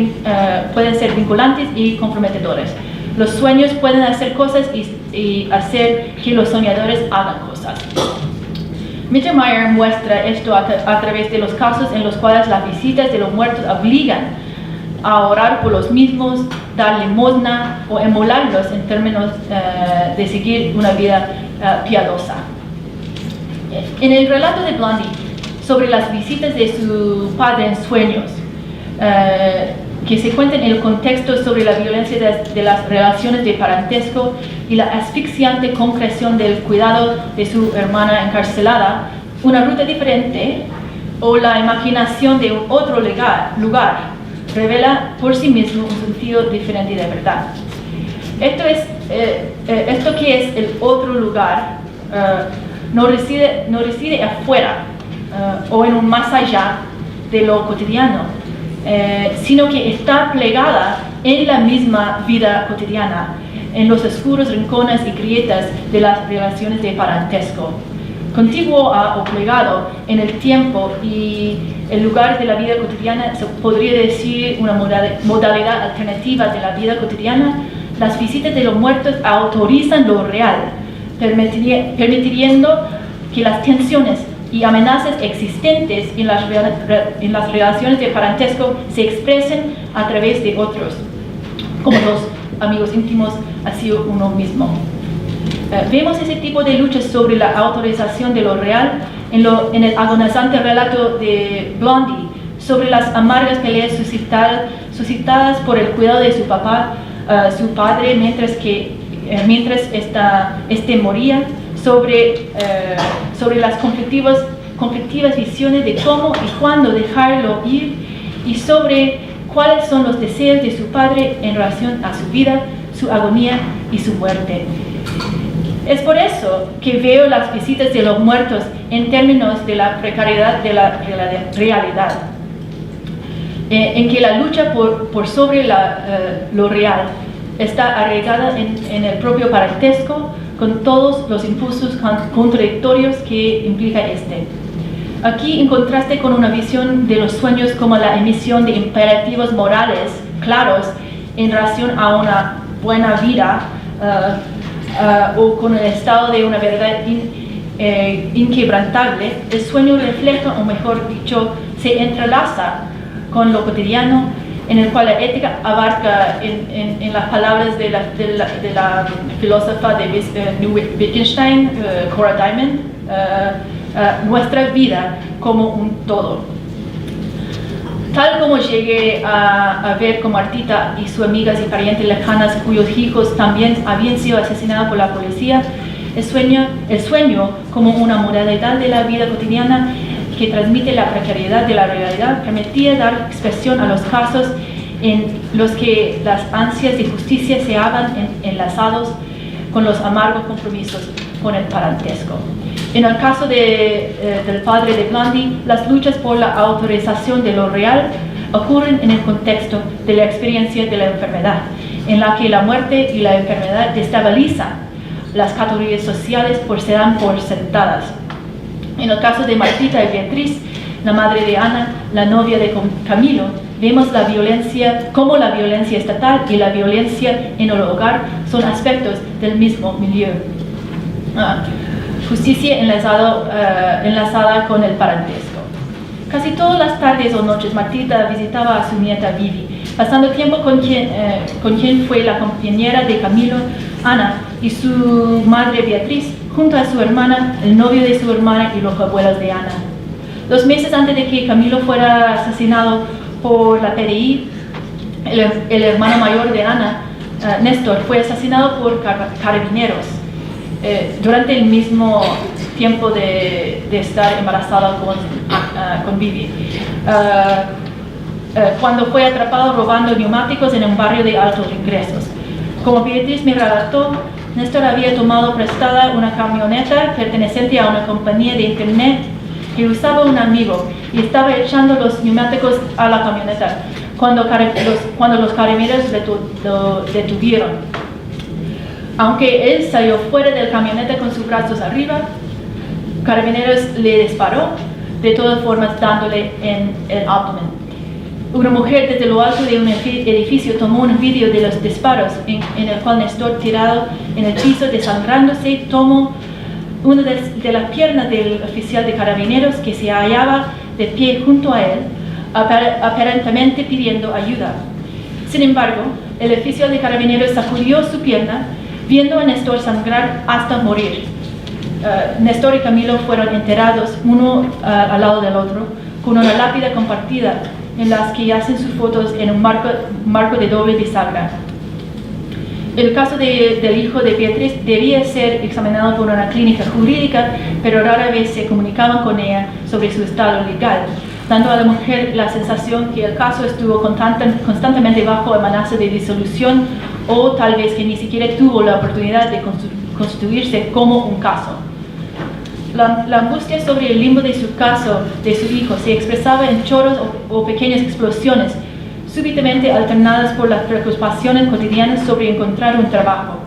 vinculantes y comprometedores. Los sueños pueden hacer cosas y hacer que los soñadores hagan cosas. Mittermeier muestra esto a través de los casos en los cuales las visitas de los muertos obligan a orar por los mismos, dar limosna o emularlos en términos de seguir una vida piadosa. En el relato de Blondie sobre las visitas de su padre en sueños, que se cuenta en el contexto sobre la violencia de las relaciones de parentesco y la asfixiante concreción del cuidado de su hermana encarcelada, una ruta diferente o la imaginación de un otro lugar revela por sí mismo un sentido diferente de verdad. Esto que es el otro lugar no reside afuera o en un más allá de lo cotidiano, sino que está plegada en la misma vida cotidiana, en los oscuros rincones y grietas de las relaciones de parentesco. Contiguo a o plegado en el tiempo y el lugar de la vida cotidiana, se podría decir una modalidad alternativa de la vida cotidiana. Las visitas de los muertos autorizan lo real, permitiendo que las tensiones, y amenazas existentes en las relaciones de parentesco se expresen a través de otros, como los amigos íntimos, así uno mismo. Vemos ese tipo de luchas sobre la autorización de lo real en el agonizante relato de Blondie, sobre las amargas peleas suscitadas por el cuidado de su papá, su padre, mientras este moría, sobre las conflictivas visiones de cómo y cuándo dejarlo ir, y sobre cuáles son los deseos de su padre en relación a su vida, su agonía y su muerte. Es por eso que veo las visitas de los muertos en términos de la precariedad de la realidad, en que la lucha por sobre lo real está arraigada en el propio parentesco, con todos los impulsos contradictorios que implica este. Aquí, en contraste con una visión de los sueños como la emisión de imperativos morales claros en relación a una buena vida, o con el estado de una verdad inquebrantable, el sueño refleja, o mejor dicho, se entrelaza con lo cotidiano, en el cual la ética abarca, en las palabras de la filósofa de Wittgenstein, Cora Diamond, nuestra vida como un todo. Tal como llegué a ver como Martita y sus amigas y parientes lejanas cuyos hijos también habían sido asesinados por la policía, el sueño como una modalidad de la vida cotidiana que transmite la precariedad de la realidad, permitía dar expresión a los casos en los que las ansias de justicia se hallaban enlazados con los amargos compromisos con el parentesco. En el caso del padre de Blondie, las luchas por la autorización de lo real ocurren en el contexto de la experiencia de la enfermedad, en la que la muerte y la enfermedad destabilizan las categorías sociales se dan por sentadas. En el caso de Martita y Beatriz, la madre de Ana, la novia de Camilo, vemos cómo la violencia estatal y la violencia en el hogar son aspectos del mismo milieu. Justicia enlazada con el parentesco. Casi todas las tardes o noches Martita visitaba a su nieta Vivi, pasando tiempo con quien fue la compañera de Camilo, Ana, y su madre Beatriz, junto a su hermana, el novio de su hermana y los abuelos de Ana. 2 meses antes de que Camilo fuera asesinado por la PDI, el hermano mayor de Ana, Néstor, fue asesinado por carabineros. Durante el mismo tiempo de estar embarazada con Vivi, cuando fue atrapado robando neumáticos en un barrio de altos ingresos. Como Beatriz me relató, Néstor había tomado prestada una camioneta perteneciente a una compañía de internet que usaba un amigo y estaba echando los neumáticos a la camioneta cuando los carabineros lo detuvieron. Aunque él salió fuera del camioneta con sus brazos arriba, Carabineros le disparó, de todas formas dándole en el abdomen. Una mujer desde lo alto de un edificio tomó un vídeo de los disparos en el cual Néstor, tirado en el piso desangrándose, tomó una de las piernas del oficial de Carabineros que se hallaba de pie junto a él, aparentemente pidiendo ayuda. Sin embargo, el oficial de Carabineros sacudió su pierna, viendo a Néstor sangrar hasta morir. Néstor y Camilo fueron enterrados uno al lado del otro, con una lápida compartida en las que yacen sus fotos en un marco de doble bisagra. El caso del hijo de Beatriz debía ser examinado por una clínica jurídica, pero rara vez se comunicaban con ella sobre su estado legal, dando a la mujer la sensación que el caso estuvo constantemente bajo amenaza de disolución, o tal vez que ni siquiera tuvo la oportunidad de constituirse como un caso. La angustia sobre el limbo de su caso, de su hijo, se expresaba en chorros o pequeñas explosiones, súbitamente alternadas por las preocupaciones cotidianas sobre encontrar un trabajo,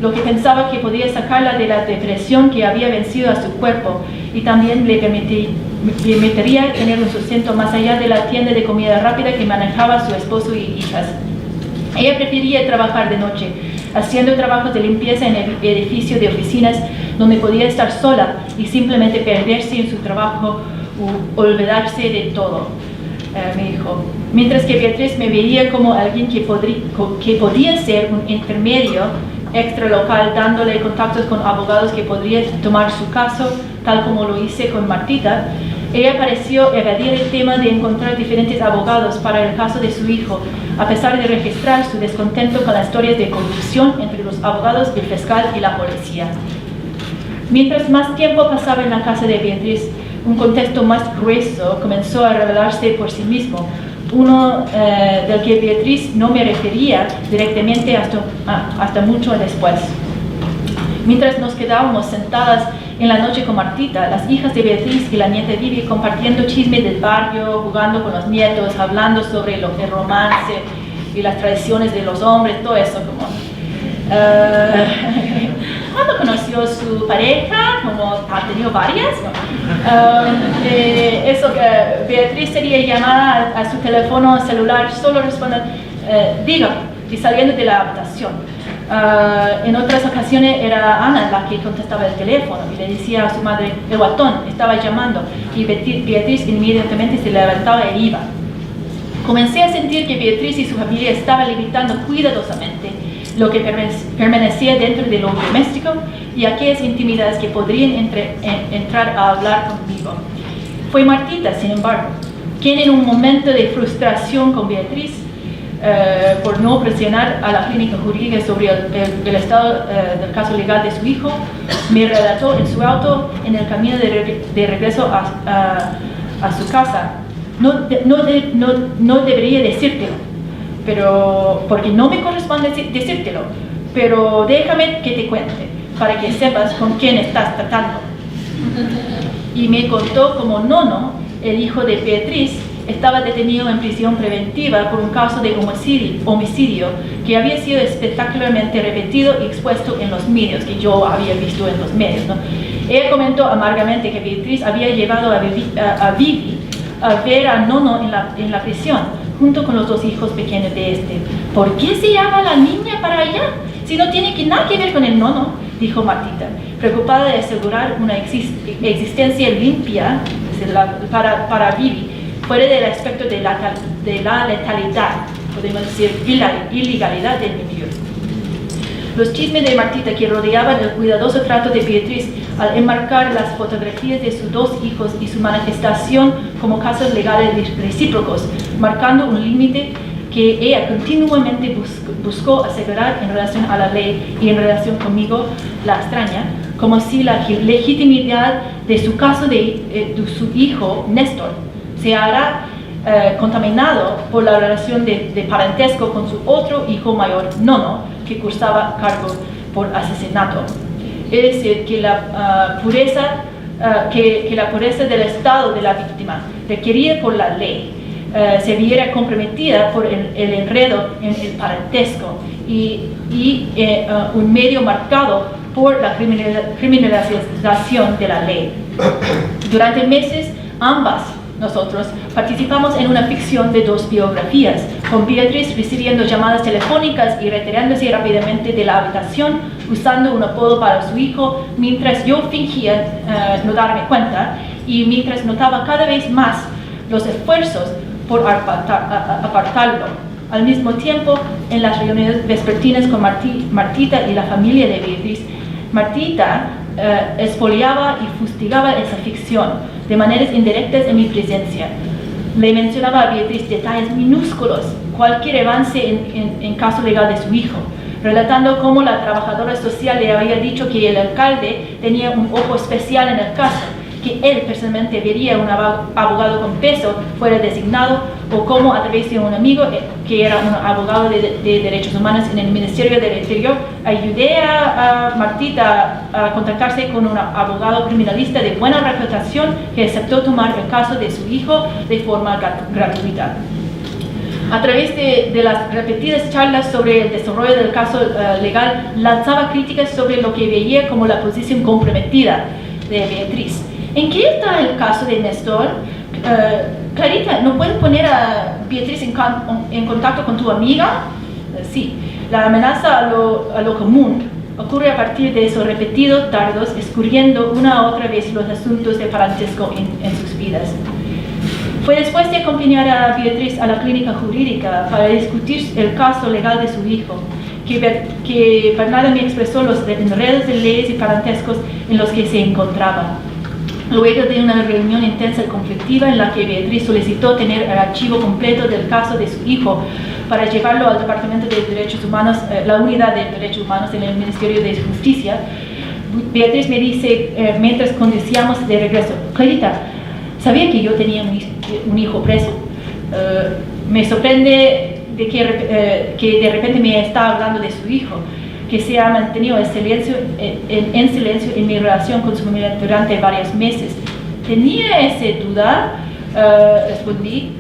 lo que pensaba que podía sacarla de la depresión que había vencido a su cuerpo y también le permitiría tener un sustento más allá de la tienda de comida rápida que manejaba su esposo y hijas. Ella prefería trabajar de noche, haciendo trabajos de limpieza en el edificio de oficinas donde podía estar sola y simplemente perderse en su trabajo o olvidarse de todo. Me dijo, mientras que Beatriz me veía como alguien que podía ser un intermedio extralocal, dándole contactos con abogados que podrían tomar su caso, tal como lo hice con Martita. Ella pareció evadir el tema de encontrar diferentes abogados para el caso de su hijo, a pesar de registrar su descontento con las historias de corrupción entre los abogados, el fiscal y la policía. Mientras más tiempo pasaba en la casa de Beatriz, un contexto más grueso comenzó a revelarse por sí mismo, uno del que Beatriz no me refería directamente hasta mucho después. Mientras nos quedábamos sentadas en la noche con Martita, las hijas de Beatriz y la nieta Vivi compartiendo chismes del barrio, jugando con los nietos, hablando sobre el romance y las tradiciones de los hombres, todo eso como... ¿Cuándo conoció a su pareja? Como ha tenido varias. Eso que Beatriz sería llamada a su teléfono celular, solo responde, diga, y saliendo de la habitación. En otras ocasiones era Ana la que contestaba el teléfono y le decía a su madre, el guatón estaba llamando, y Beatriz inmediatamente se levantaba e iba. Comencé a sentir que Beatriz y su familia estaban limitando cuidadosamente lo que permanecía dentro de lo doméstico y aquellas intimidades que podrían entrar a hablar conmigo. Fue Martita, sin embargo, quien en un momento de frustración con Beatriz, por no presionar a la clínica jurídica sobre el estado del caso legal de su hijo, me relató en su auto en el camino de regreso a su casa. No debería decírtelo, porque no me corresponde decírtelo, pero déjame que te cuente, para que sepas con quién estás tratando. Y me contó cómo Nono, el hijo de Beatriz, estaba detenido en prisión preventiva por un caso de homicidio que había sido espectacularmente repetido y expuesto en los medios, que yo había visto en los medios, ¿no? Ella comentó amargamente que Beatriz había llevado a Vivi a ver a Nono en la prisión, junto con los dos hijos pequeños de este. ¿Por qué se llama la niña para allá? Si no tiene nada que ver con el Nono, dijo Martita, preocupada de asegurar una existencia limpia para Vivi, fuera del aspecto de la letalidad, podemos decir, ilegalidad del niño. Los chismes de Martita que rodeaban el cuidadoso trato de Beatriz al enmarcar las fotografías de sus dos hijos y su manifestación como casos legales recíprocos, marcando un límite que ella continuamente buscó asegurar en relación a la ley y en relación conmigo, la extraña, como si la legitimidad de su caso de su hijo, Néstor, se hará contaminado por la relación de parentesco con su otro hijo mayor, Nono, que cursaba cargo por asesinato. Es decir, que la pureza del estado de la víctima, requerida por la ley, se viera comprometida por el enredo en el parentesco y un medio marcado por la criminalización de la ley. Durante meses, nosotros participamos en una ficción de dos biografías, con Beatriz recibiendo llamadas telefónicas y retirándose rápidamente de la habitación usando un apodo para su hijo, mientras yo fingía no darme cuenta y mientras notaba cada vez más los esfuerzos por apartarlo. Al mismo tiempo, en las reuniones vespertinas con Martita y la familia de Beatriz, Martita expoliaba y fustigaba esa ficción de maneras indirectas en mi presencia. Le mencionaba a Beatriz detalles minúsculos, cualquier avance en caso legal de su hijo, relatando cómo la trabajadora social le había dicho que el alcalde tenía un ojo especial en el caso, que él personalmente vería un abogado con peso fuera designado, o cómo a través de un amigo que era un abogado de derechos humanos en el Ministerio del Interior, ayudé a Martita a contactarse con un abogado criminalista de buena reputación que aceptó tomar el caso de su hijo de forma gratuita. A través de las repetidas charlas sobre el desarrollo del caso legal, lanzaba críticas sobre lo que veía como la posición comprometida de Beatriz. ¿En qué está el caso de Néstor? Clarita, ¿no puedes poner a Beatriz en contacto con tu amiga? Sí, la amenaza a lo común ocurre a partir de esos repetidos dardos, escurriendo una a otra vez los asuntos de parentesco en sus vidas. Fue después de acompañar a Beatriz a la clínica jurídica para discutir el caso legal de su hijo, que Bernarda me expresó los enredos de leyes y parentescos en los que se encontraba. Luego de una reunión intensa y conflictiva en la que Beatriz solicitó tener el archivo completo del caso de su hijo para llevarlo al Departamento de Derechos Humanos, la Unidad de Derechos Humanos en el Ministerio de Justicia, Beatriz me dice, mientras conducíamos de regreso: Clarita, sabía que yo tenía un hijo preso. Me sorprende de que de repente me está hablando de su hijo, que se ha mantenido en silencio en mi relación con su familia durante varios meses. Tenía esa duda, respondí.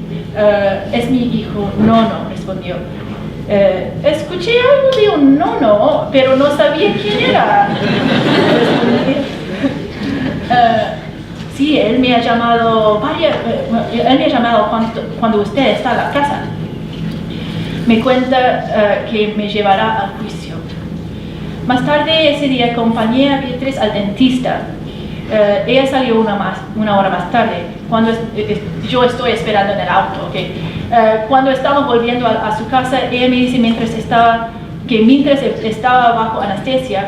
Es mi hijo. No, respondió. Escuché algo de un nono, pero no sabía quién era. Sí, él me ha llamado cuando usted está en la casa. Me cuenta que me llevará al juicio. Más tarde ese día acompañé a Beatriz al dentista. Ella salió una hora más tarde. Cuando yo estoy esperando en el auto. Okay. Cuando estamos volviendo a su casa, ella me dice mientras estaba bajo anestesia,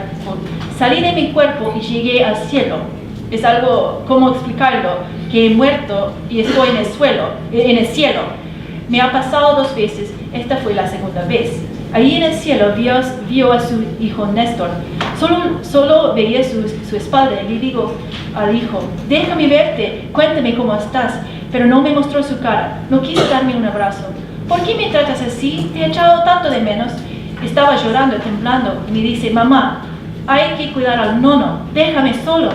salí de mi cuerpo y llegué al cielo. Es algo, ¿cómo explicarlo? Que he muerto y estoy en el cielo. Me ha pasado 2 veces. Esta fue la segunda vez. Ahí en el cielo vio a su hijo Néstor. Solo veía su espalda y le digo al hijo: déjame verte, cuéntame cómo estás. Pero no me mostró su cara, no quiso darme un abrazo. ¿Por qué me tratas así? Te he echado tanto de menos. Estaba llorando, temblando, y me dice: mamá, hay que cuidar al nono, déjame solo.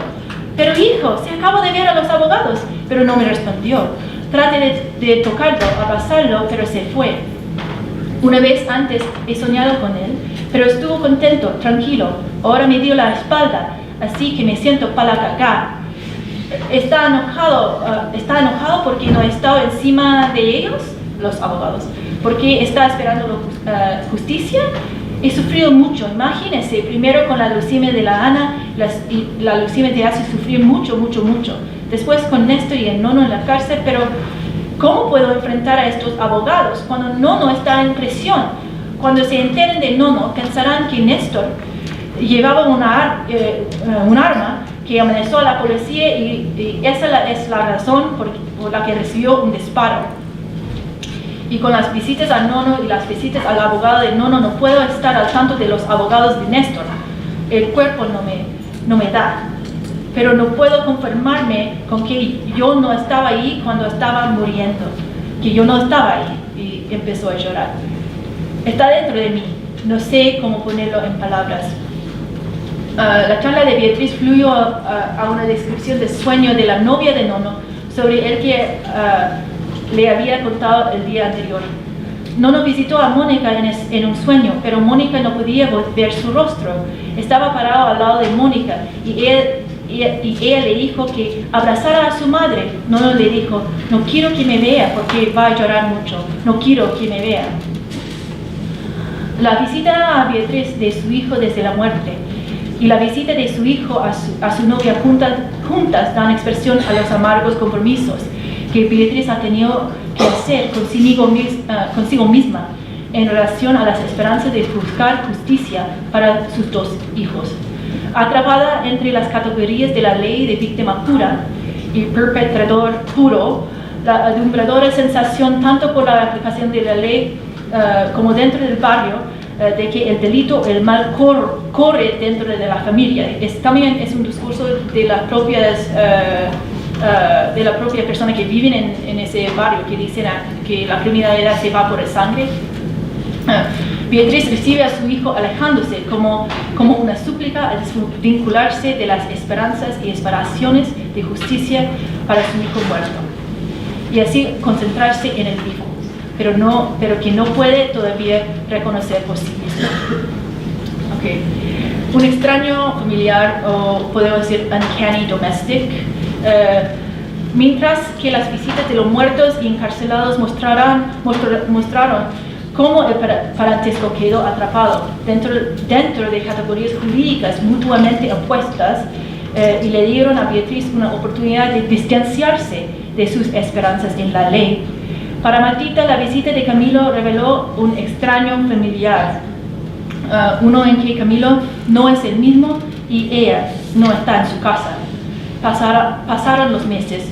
Pero hijo, se acabo de ver a los abogados. Pero no me respondió. Traté de tocarlo, abrazarlo, pero se fue. Una vez antes he soñado con él, pero estuvo contento, tranquilo. Ahora me dio la espalda, así que me siento para cagar. Está enojado porque no he estado encima de ellos, los abogados, porque está esperando justicia. He sufrido mucho, imagínense, primero con la leucemia de la Ana, la leucemia te hace sufrir mucho. Después con Néstor y el nono en la cárcel, pero ¿cómo puedo enfrentar a estos abogados cuando Nono está en prisión? Cuando se enteren de Nono, pensarán que Néstor llevaba un arma que amenazó a la policía y esa es la razón por la que recibió un disparo. Y con las visitas a Nono y las visitas al abogado de Nono no puedo estar al tanto de los abogados de Néstor. El cuerpo no me da. Pero no puedo conformarme con que yo no estaba ahí cuando estaba muriendo, que yo no estaba ahí, y empezó a llorar. Está dentro de mí, no sé cómo ponerlo en palabras. La charla de Beatriz fluyó a una descripción del sueño de la novia de Nono sobre el que le había contado el día anterior. Nono visitó a Mónica en un sueño, pero Mónica no podía ver su rostro. Estaba parado al lado de Mónica y ella le dijo que abrazara a su madre. Nono le dijo: no quiero que me vea porque va a llorar mucho, no quiero que me vea. La visita a Beatriz de su hijo desde la muerte y la visita de su hijo a su novia juntas dan expresión a los amargos compromisos que Beatriz ha tenido que hacer consigo misma en relación a las esperanzas de buscar justicia para sus 2 hijos. Atrapada entre las categorías de la ley de víctima pura y perpetrador puro, la adumbradora sensación tanto por la aplicación de la ley como dentro del barrio de que el delito o el mal corre dentro de la familia. También es un discurso de las propias de la propia persona que viven en ese barrio, que dicen que la criminalidad se va por el sangre. Beatriz recibe a su hijo alejándose como una súplica a desvincularse de las esperanzas y aspiraciones de justicia para su hijo muerto y así concentrarse en el hijo, pero que no puede todavía reconocer por sí mismo. Okay. Un extraño familiar, o podemos decir uncanny domestic, mientras que las visitas de los muertos y encarcelados mostraron cómo el parentesco quedó atrapado dentro de categorías jurídicas mutuamente opuestas y le dieron a Beatriz una oportunidad de distanciarse de sus esperanzas en la ley. Para Martita, la visita de Camilo reveló un extraño familiar, uno en que Camilo no es el mismo y ella no está en su casa. Pasaron los meses.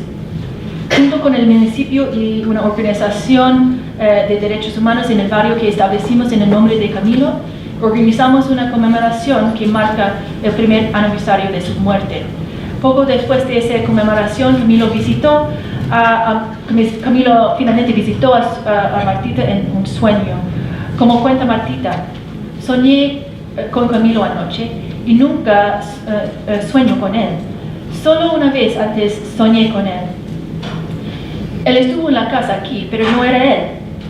Junto con el municipio y una organización de derechos humanos en el barrio que establecimos en el nombre de Camilo, organizamos una conmemoración que marca el primer aniversario de su muerte. Poco después de esa conmemoración, Camilo finalmente visitó a Martita en un sueño. Como cuenta Martita, soñé con Camilo anoche y nunca sueño con él. Solo una vez antes soñé con él. Él estuvo en la casa aquí, pero no era él.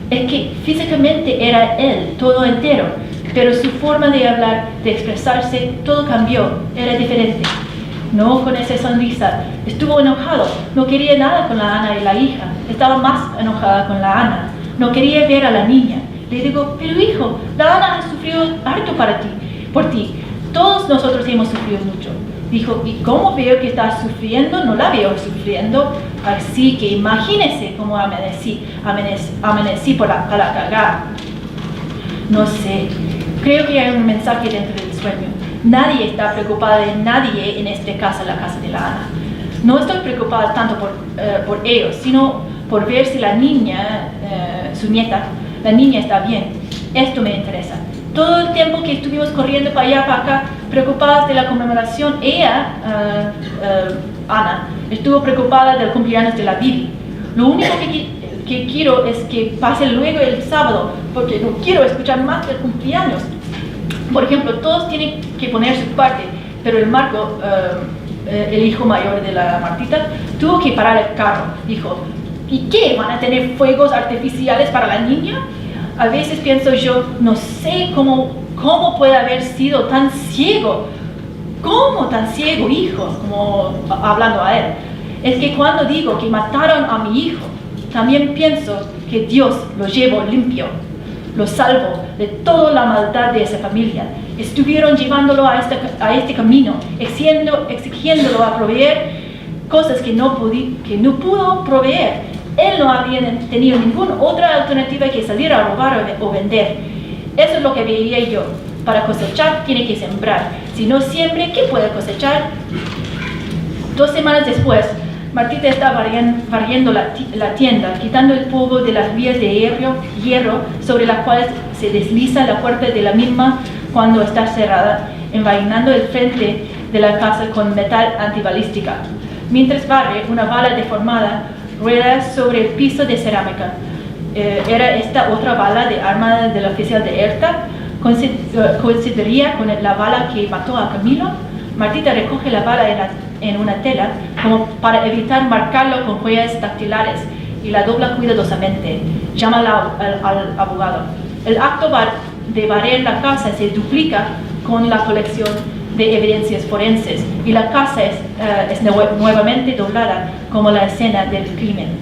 Es que físicamente era él, todo entero, pero su forma de hablar, de expresarse, todo cambió, era diferente. No con esa sonrisa. Estuvo enojado, no quería nada con la Ana y la hija. Estaba más enojada con la Ana. No quería ver a la niña. Le digo, pero hijo, la Ana ha sufrido harto por ti. Todos nosotros hemos sufrido mucho. Dijo, ¿y cómo veo que estás sufriendo? No la veo sufriendo. Así que imagínese cómo amanecí por la cagada. No sé, creo que hay un mensaje dentro del sueño. Nadie está preocupada de nadie en esta casa, la casa de la Ana. No estoy preocupada tanto por ellos, sino por ver si la niña, su nieta, la niña está bien. Esto me interesa. Todo el tiempo que estuvimos corriendo para allá, para acá, preocupadas de la conmemoración, ella, Ana, estuvo preocupada del cumpleaños de la Bibi. Lo único que quiero es que pase luego el sábado, porque no quiero escuchar más del cumpleaños. Por ejemplo, todos tienen que poner su parte, pero el Marco, el hijo mayor de la Martita, tuvo que parar el carro. Dijo, ¿y qué? ¿Van a tener fuegos artificiales para la niña? A veces pienso yo, no sé cómo puede haber sido tan ciego. ¿Cómo tan ciego, hijo? Como hablando a él. Es que cuando digo que mataron a mi hijo, también pienso que Dios lo llevó limpio. Lo salvó de toda la maldad de esa familia. Estuvieron llevándolo a este camino, exigiéndolo a proveer cosas que no pudo proveer. Él no había tenido ninguna otra alternativa que salir a robar o vender. Eso es lo que veía yo. Para cosechar tiene que sembrar. Si no siembre, ¿qué puede cosechar? 2 semanas después, Martita está barriendo la tienda, quitando el polvo de las vías de hierro sobre las cuales se desliza la puerta de la misma cuando está cerrada, envainando el frente de la casa con metal antibalística. Mientras barre, una bala deformada rueda sobre el piso de cerámica. Era esta otra bala de arma del oficial de ERTA. Coincidiría con la bala que mató a Camilo. Martita recoge la bala en una tela como para evitar marcarlo con huellas dactilares y la dobla cuidadosamente. Llama al abogado. El acto de barrer la casa se duplica con la colección de evidencias forenses y la casa es nuevamente doblada como la escena del crimen.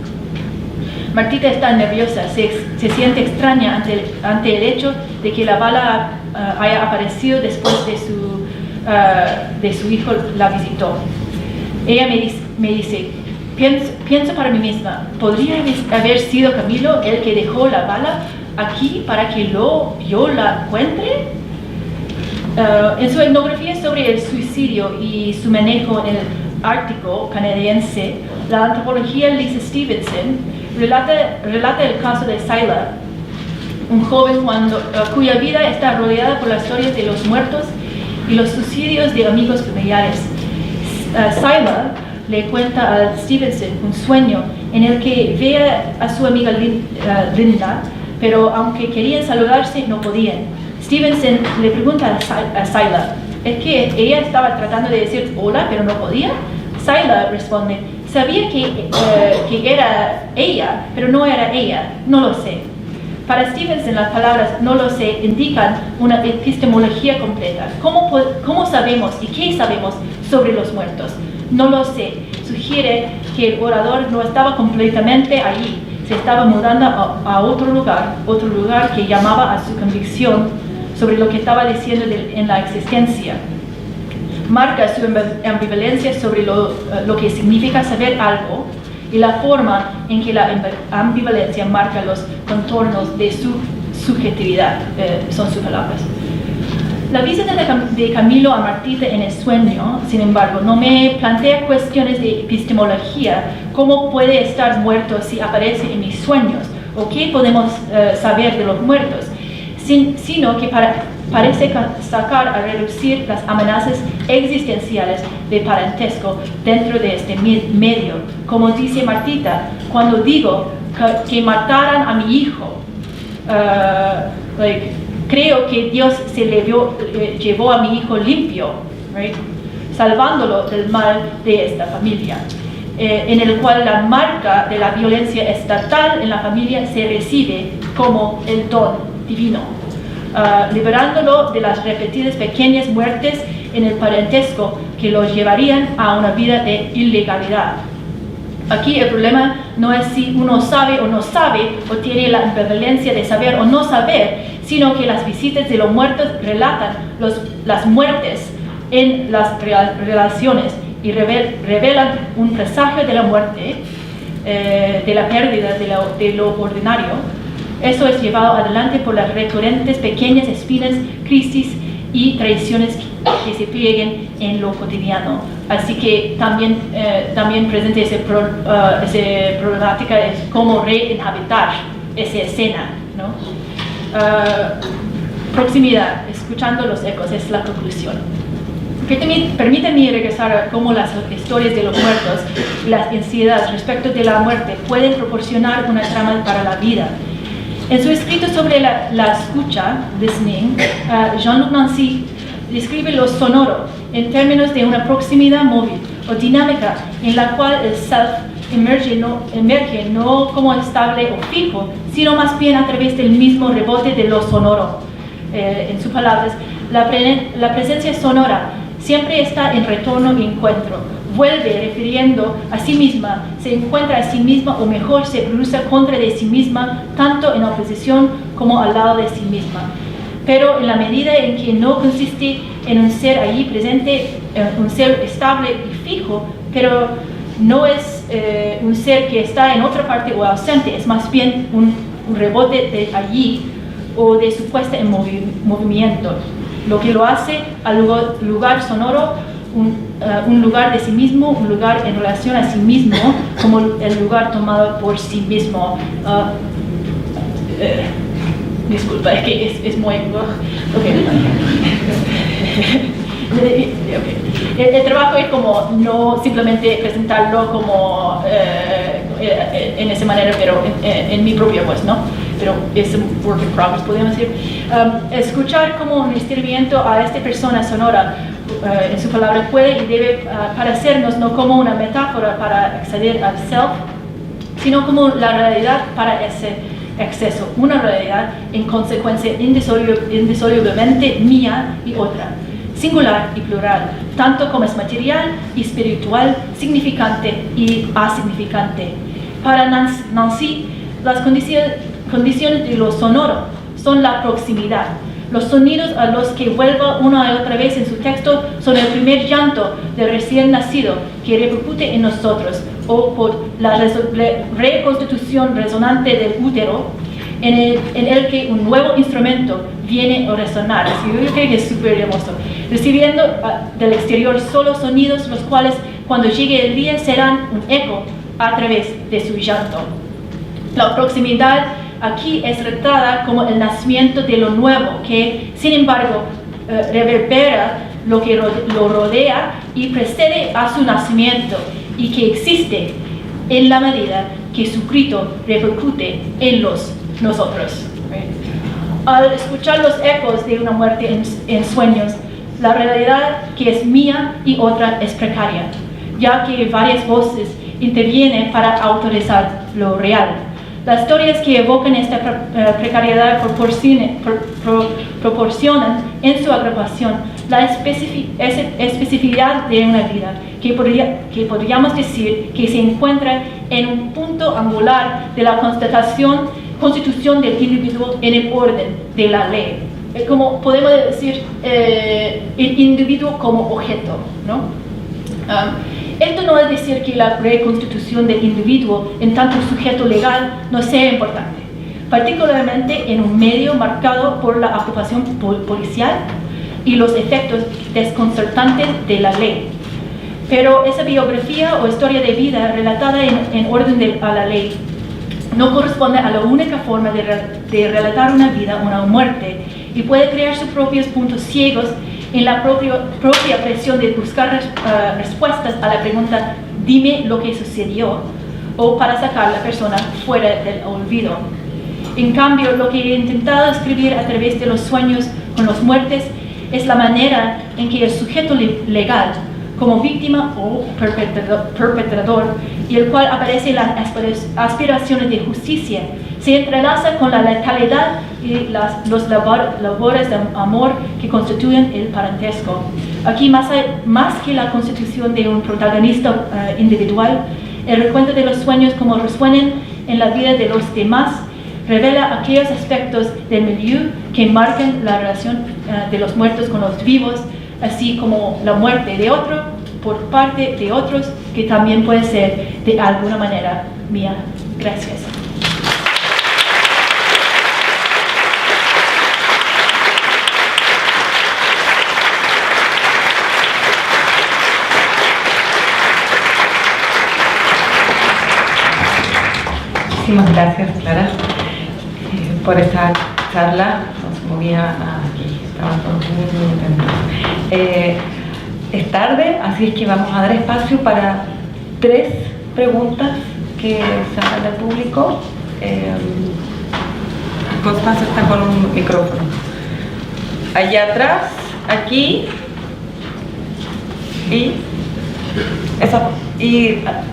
Martita está nerviosa, se siente extraña ante el hecho de que la bala haya aparecido después de su hijo la visitó. Ella me dice, pienso para mí misma, ¿podría haber sido Camilo el que dejó la bala aquí para que yo la encuentre? En su etnografía sobre el suicidio y su manejo en el Ártico canadiense, la antropología Lisa Stevenson relata el caso de Sila, un joven cuya vida está rodeada por las historias de los muertos y los suicidios de amigos familiares. Sila le cuenta a Stevenson un sueño en el que ve a su amiga Linda, pero aunque querían saludarse, no podían. Stevenson le pregunta a Sila, ¿es que ella estaba tratando de decir hola, pero no podía? Sila responde, sabía que era ella, pero no era ella, no lo sé. Para Stevenson, las palabras no lo sé indican una epistemología completa. ¿Cómo sabemos y qué sabemos sobre los muertos? No lo sé. Sugiere que el orador no estaba completamente allí. se estaba mudando a otro lugar que llamaba a su convicción sobre lo que estaba diciendo en la existencia. Marca su ambivalencia sobre lo que significa saber algo y la forma en que la ambivalencia marca los contornos de su subjetividad, son sus palabras. La visita de Camilo a Martita en el sueño, sin embargo, no me plantea cuestiones de epistemología, cómo puede estar muerto si aparece en mis sueños, o qué podemos saber de los muertos, sino que parece sacar a reducir las amenazas existenciales de parentesco dentro de este medio. Como dice Martita, cuando digo que mataran a mi hijo, creo que Dios se llevó a mi hijo limpio, right? Salvándolo del mal de esta familia, en el cual la marca de la violencia estatal en la familia se recibe como el don divino, liberándolo de las repetidas pequeñas muertes en el parentesco que los llevarían a una vida de ilegalidad. Aquí el problema no es si uno sabe o no sabe, o tiene la ambivalencia de saber o no saber, sino que las visitas de los muertos relatan las muertes en las relaciones y revelan un presagio de la muerte, de la pérdida de lo ordinario. Eso es llevado adelante por las recurrentes pequeñas espinas, crisis y traiciones que se plieguen en lo cotidiano. Así que también presente esa problemática es cómo reinhabitar esa escena, ¿no? Proximidad, escuchando los ecos, es la conclusión. Permíteme regresar a cómo las historias de los muertos y las ansiedades respecto de la muerte pueden proporcionar una trama para la vida. En su escrito sobre la escucha, listening, Jean-Luc Nancy describe lo sonoro en términos de una proximidad móvil o dinámica en la cual el self emerge no como estable o fijo, sino más bien a través del mismo rebote de lo sonoro. En sus palabras, la presencia sonora siempre está en retorno y encuentro, vuelve refiriendo a sí misma, se encuentra a sí misma o mejor se cruza contra de sí misma, tanto en oposición como al lado de sí misma. Pero en la medida en que no consiste en un ser allí presente, un ser estable y fijo, pero no es un ser que está en otra parte o ausente, es más bien un rebote de allí o de su puesta en movimiento, lo que lo hace al lugar sonoro un lugar de sí mismo, un lugar en relación a sí mismo, como el lugar tomado por sí mismo. Disculpa, es que es muy... Okay. El trabajo es como no simplemente presentarlo como en esa manera, pero en mi propia voz, ¿no? Pero es un work in progress, podríamos decir. Escuchar como un estiramiento a esta persona sonora, en su palabra, puede y debe parecernos no como una metáfora para acceder al self, sino como la realidad para ese exceso, una realidad en consecuencia indisolublemente mía y otra, singular y plural, tanto como es material y espiritual, significante y asignificante. Para Nancy, las condiciones de lo sonoro son la proximidad. Los sonidos a los que vuelva una y otra vez en su texto son el primer llanto del recién nacido que repercute en nosotros, o por la reconstitución resonante del útero, en el que un nuevo instrumento viene a resonar. Así, yo creo que es súper hermoso. Recibiendo del exterior solo sonidos, los cuales cuando llegue el día serán un eco a través de su llanto. La proximidad aquí es retratada como el nacimiento de lo nuevo, que sin embargo reverbera lo que lo rodea y precede a su nacimiento, y que existe en la medida que su grito repercute en nosotros. Al escuchar los ecos de una muerte en sueños, la realidad que es mía y otra es precaria, ya que varias voces intervienen para autorizar lo real. Las historias que evocan esta precariedad proporcionan en su agrupación la especificidad de una vida que podríamos decir que se encuentra en un punto angular de la constitución del individuo en el orden de la ley. Como podemos decir, el individuo como objeto, ¿no? Esto no es decir que la reconstitución del individuo en tanto sujeto legal no sea importante, particularmente en un medio marcado por la ocupación policial y los efectos desconcertantes de la ley. Pero esa biografía o historia de vida relatada en orden a la ley no corresponde a la única forma de relatar una vida o una muerte, y puede crear sus propios puntos ciegos en la propia presión de buscar respuestas a la pregunta «dime lo que sucedió», o para sacar a la persona fuera del olvido. En cambio, lo que he intentado escribir a través de los sueños con las muertes es la manera en que el sujeto legal, como víctima o perpetrador, y el cual aparecen las aspiraciones de justicia, se entrelaza con la letalidad y los labores de amor que constituyen el parentesco. Aquí, más que la constitución de un protagonista individual, el recuento de los sueños como resuenan en la vida de los demás revela aquellos aspectos del milieu que marcan la relación de los muertos con los vivos, así como la muerte de otro por parte de otros, que también puede ser de alguna manera mía. Gracias. Muchísimas gracias, Clara, por esta charla. Nos movía aquí, estaban todos muy atentos. Es tarde, así es que vamos a dar espacio para 3 preguntas que se hagan del público. Constanza está con un micrófono. Allá atrás, aquí y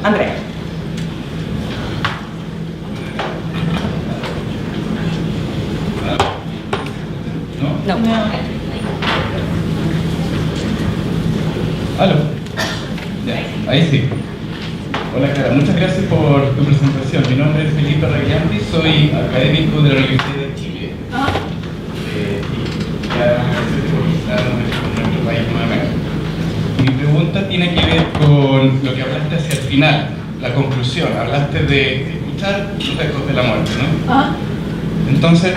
Andrea. No. ¿Aló? Ya, ahí sí. Hola Clara, muchas gracias por tu presentación. Mi nombre es Felipe Ragliandi, soy académico de la Universidad de Chile. Y agradecerte por visitarnos en nuestro país nuevamente. Mi pregunta tiene que ver con lo que hablaste hacia el final, la conclusión. Hablaste de escuchar los ecos de la muerte, ¿no? Entonces,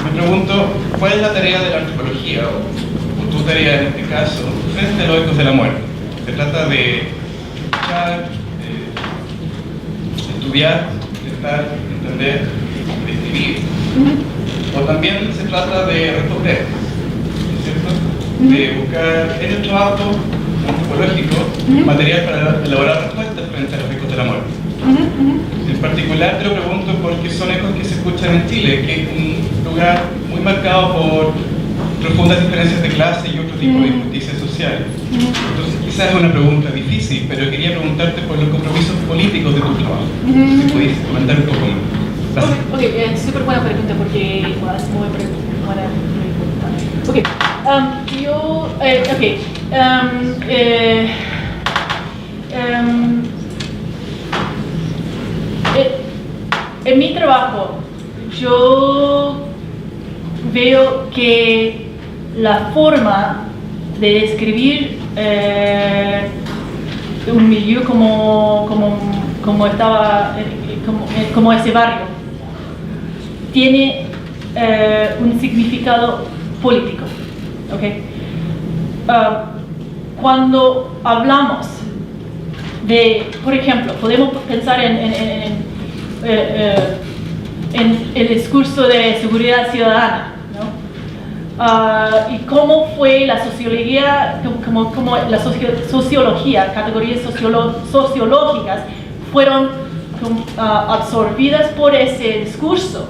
me pregunto, ¿cuál es la tarea de la antropología, o tu tarea en este caso, frente a los ecos de la muerte? Se trata de escuchar, estudiar, estar, entender, describir. O también se trata de responder, ¿no es cierto? De buscar en el trabajo antropológico material para elaborar respuestas frente a los ecos de la muerte. En particular te lo pregunto porque son ecos que se escuchan en Chile, que es un lugar muy marcado por profundas diferencias de clase y otro tipo de injusticias sociales. Entonces quizás es una pregunta difícil, pero quería preguntarte por los compromisos políticos de tu trabajo. Si pudieras comentar un poco más. Gracias. Ok, súper buena pregunta porque es muy buena pregunta. En mi trabajo, yo veo que la forma de describir un milieu como ese barrio tiene un significado político. ¿Okay? Cuando hablamos de, por ejemplo, podemos pensar en el discurso de seguridad ciudadana, ¿no? Y cómo fue la sociología, como la sociología, categorías sociológicas fueron absorbidas por ese discurso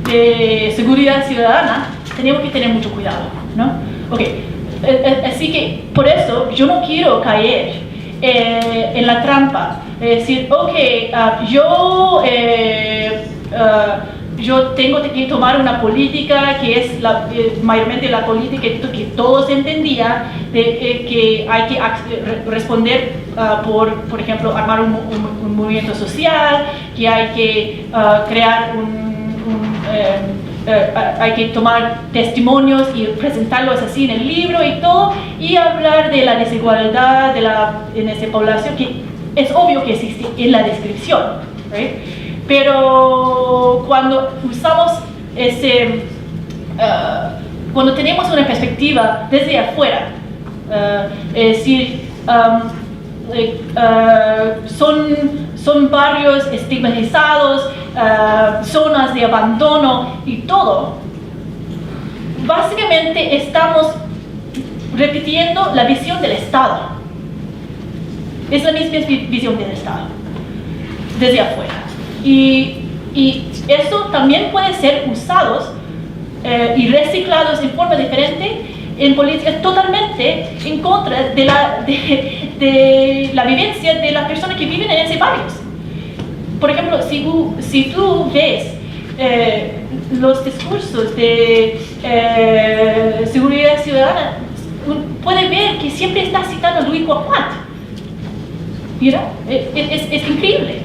de seguridad ciudadana. Tenemos que tener mucho cuidado, ¿no? Okay. Así que por eso yo no quiero caer en la trampa, decir, ok, yo tengo que tomar una política que es mayormente la política que todos entendían, que hay que responder por ejemplo, armar un movimiento social, que hay que crear hay que tomar testimonios y presentarlos así en el libro y todo, y hablar de la desigualdad en esa población, que es obvio que existe en la descripción, ¿right? Pero cuando usamos cuando tenemos una perspectiva desde afuera, es decir, son barrios estigmatizados, zonas de abandono y todo. Básicamente estamos repitiendo la visión del Estado. Es la misma visión del Estado, desde afuera. Y eso también puede ser usados y reciclados en forma diferente en políticas totalmente en contra de la vivencia de las personas que viven en ese barrio. Por ejemplo, si tú ves los discursos de seguridad ciudadana, puede ver que siempre está citando a Louis Coahuat. Mira, es increíble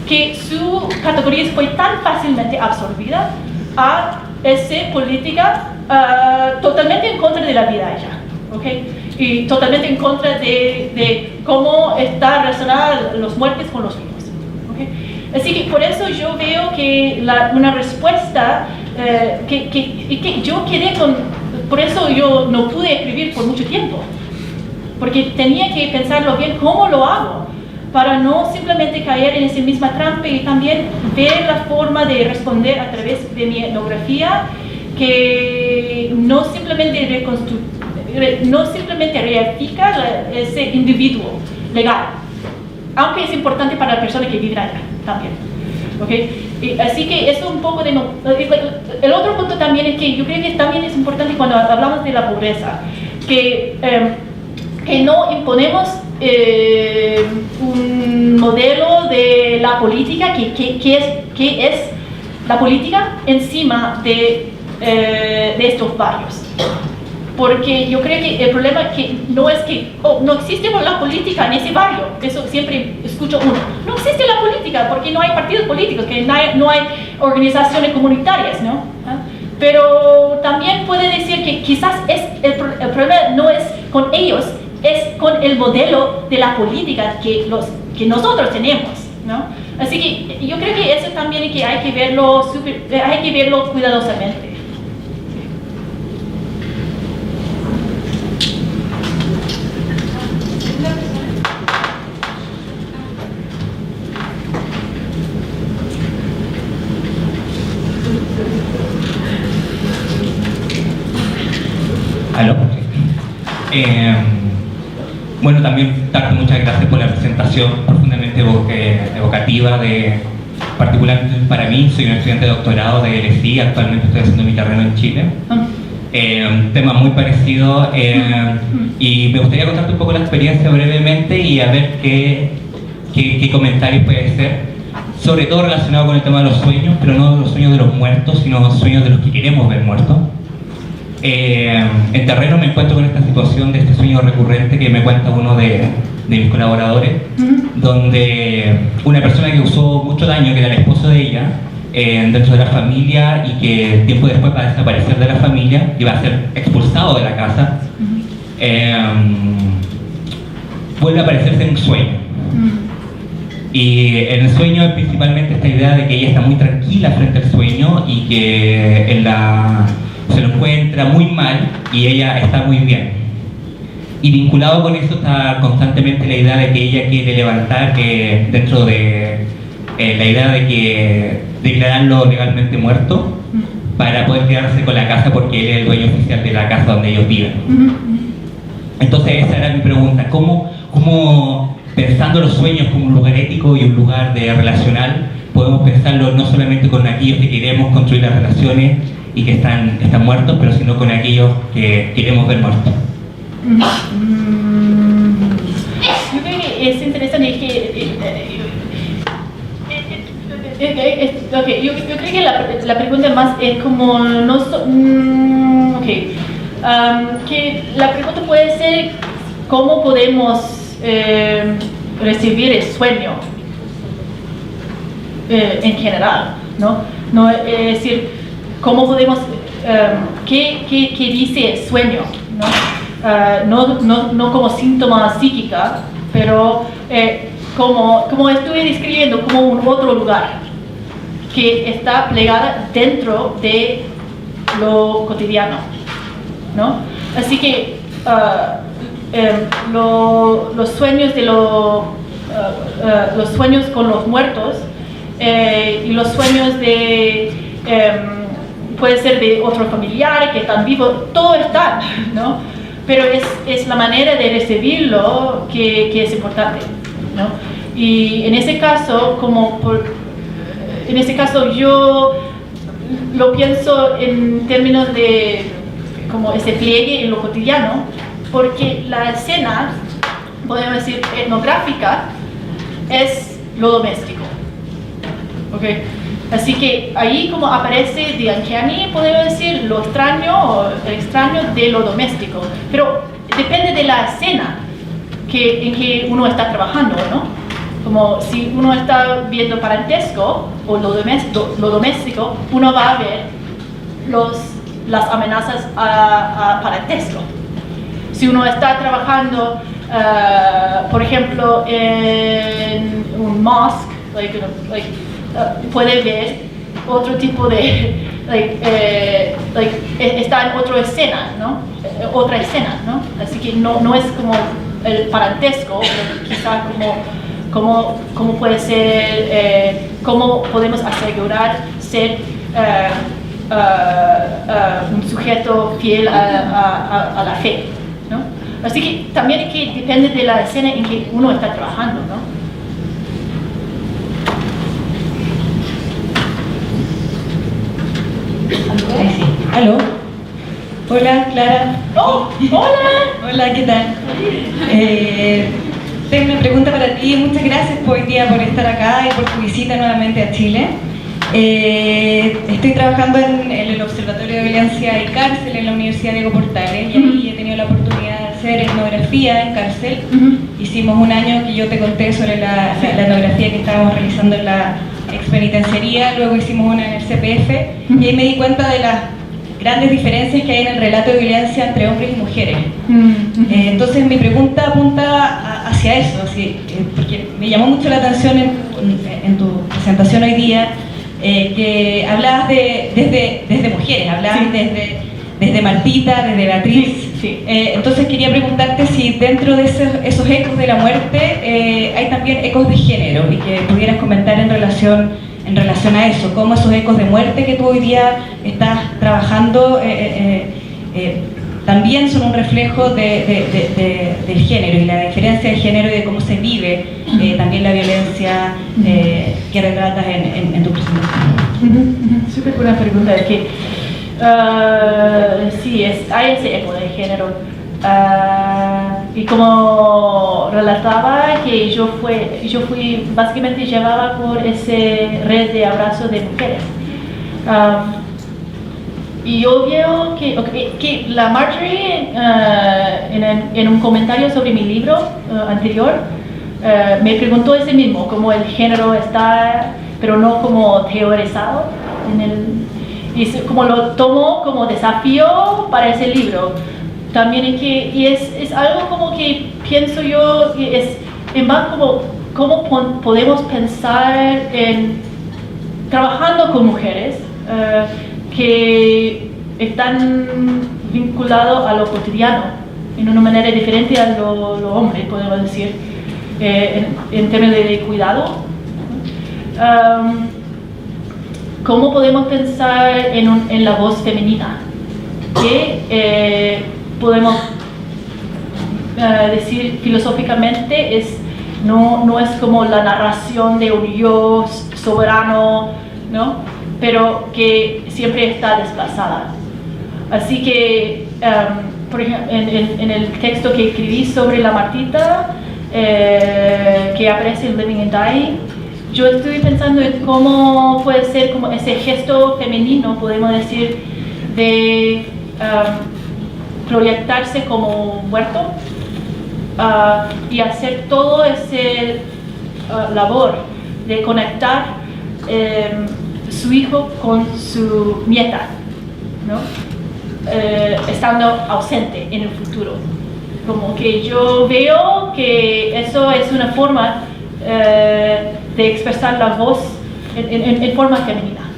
que su categoría fue tan fácilmente absorbida a esa política totalmente en contra de la vida allá, ¿okay? Y totalmente en contra de cómo está relacionada los muertes con los vivos, ¿okay? Así que por eso yo veo que una respuesta que yo quedé con, por eso yo no pude escribir por mucho tiempo, porque tenía que pensarlo bien cómo lo hago, para no simplemente caer en esa misma trampa y también ver la forma de responder a través de mi etnografía, que no simplemente reifica ese individuo legal, aunque es importante para la persona que vive allá también. ¿Okay? Así que eso un poco de... El otro punto también es que yo creo que también es importante cuando hablamos de la pobreza, que no imponemos un modelo de la política que es la política encima de estos barrios, porque yo creo que el problema no es que no existe la política en ese barrio. Eso siempre escucho uno, no existe la política porque no hay partidos políticos, que no hay organizaciones comunitarias, ¿no? Pero también puede decir que quizás el problema no es con ellos, es con el modelo de la política que nosotros tenemos, ¿no? Así que yo creo que eso también es que hay que verlo cuidadosamente. ¿Aló? Bueno, también darte muchas gracias por la presentación profundamente evocativa, particularmente para mí. Soy un estudiante de doctorado de LSI, actualmente estoy haciendo mi terreno en Chile. Un tema muy parecido, y me gustaría contarte un poco la experiencia brevemente y a ver qué comentarios puede ser, sobre todo relacionado con el tema de los sueños, pero no los sueños de los muertos, sino los sueños de los que queremos ver muertos. En terreno me encuentro con esta situación de este sueño recurrente que me cuenta uno de mis colaboradores, donde una persona que causó mucho daño, que era el esposo de ella, dentro de la familia, y que tiempo después va a desaparecer de la familia y va a ser expulsado de la casa, vuelve a aparecerse en un sueño. Y en el sueño principalmente esta idea de que ella está muy tranquila frente al sueño y que se lo encuentra muy mal y ella está muy bien. Y vinculado con eso está constantemente la idea de que ella quiere levantar, dentro de la idea de que declararlo legalmente muerto para poder quedarse con la casa, porque él es el dueño oficial de la casa donde ellos viven. Entonces esa era mi pregunta: ¿cómo pensando los sueños como un lugar ético y un lugar relacional, podemos pensarlo no solamente con aquellos que queremos construir las relaciones y que están muertos, pero sino con aquellos que queremos ver muertos? Yo creo que es interesante que yo creo que la pregunta más es como, que la pregunta puede ser cómo podemos recibir el sueño en general, ¿no? Es decir, cómo podemos, qué dice el sueño, no como síntoma psíquica, pero como estuve describiendo, como un otro lugar que está plegada dentro de lo cotidiano, ¿no? Así que los sueños de los sueños con los muertos y los sueños de puede ser de otros familiares que están vivos, todo está, ¿no? Pero es la manera de recibirlo que es importante, ¿no? Y en ese caso, yo lo pienso en términos de como ese pliegue en lo cotidiano, porque la escena, podemos decir, etnográfica, es lo doméstico, ¿ok? Así que ahí como aparece The Uncanny, podemos decir lo extraño o el extraño de lo doméstico, pero depende de la escena en que uno está trabajando, ¿no? Como si uno está viendo parentesco o lo doméstico, uno va a ver las amenazas a parentesco. Si uno está trabajando, por ejemplo, en un mosque, puede ver otro tipo de, está en otra escena, ¿no? Otra escena, ¿no? Así que no es como el parentesco, pero quizá como puede ser, cómo podemos asegurar ser un sujeto fiel a la fe, ¿no? Así que también que depende de la escena en que uno está trabajando, ¿no? Sí. ¿Aló? Hola, Clara. ¡Oh! ¡Hola! Hola, ¿qué tal? Tengo una pregunta para ti. Muchas gracias hoy día por estar acá y por tu visita nuevamente a Chile. Estoy trabajando en el Observatorio de Violencia y Cárcel en la Universidad Diego Portales y ahí he tenido la oportunidad de hacer etnografía en cárcel. Hicimos un año que yo te conté sobre la etnografía que estábamos realizando en la expenitenciaría, luego hicimos una en el CPF y ahí me di cuenta de las grandes diferencias que hay en el relato de violencia entre hombres y mujeres. Entonces mi pregunta apunta hacia eso, porque me llamó mucho la atención en tu presentación hoy día que hablabas desde mujeres, hablabas desde Martita, desde Beatriz. Sí. Entonces quería preguntarte si dentro de esos ecos de la muerte hay también ecos de género y que pudieras comentar en relación a eso, cómo esos ecos de muerte que tú hoy día estás trabajando también son un reflejo del género y la diferencia de género y de cómo se vive también la violencia que retratas en tu presentación. Súper buena pregunta. Es que sí, hay ese eco de género. Y como relataba que yo fui básicamente llevada por ese red de abrazos de mujeres. Y yo veo que la Marjorie en un comentario sobre mi libro anterior me preguntó ese mismo, como el género está, pero no como teorizado y como lo tomo como desafío para ese libro. También es algo como que pienso yo que es más como cómo podemos pensar en trabajando con mujeres que están vinculados a lo cotidiano en una manera diferente a lo hombre, podemos decir, en términos de cuidado. ¿Cómo podemos pensar en la voz femenina? Que podemos decir filosóficamente no es como la narración de un yo soberano, ¿no? Pero que siempre está desplazada. Así que, por ejemplo, en el texto que escribí sobre la Martita, que aparece en Living and Dying, yo estoy pensando en cómo puede ser como ese gesto femenino, podemos decir, de proyectarse como muerto y hacer todo ese labor de conectar su hijo con su nieta, ¿no? Estando ausente en el futuro. Como que yo veo que eso es una forma de expresar la voz en forma femenina.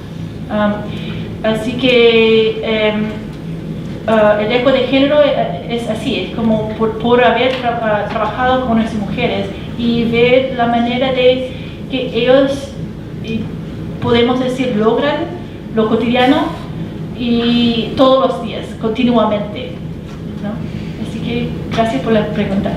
Así que el eco de género es así, es como por haber trabajado con las mujeres y ver la manera de que ellos, podemos decir, logran lo cotidiano y todos los días, continuamente, ¿no? Así que gracias por la pregunta.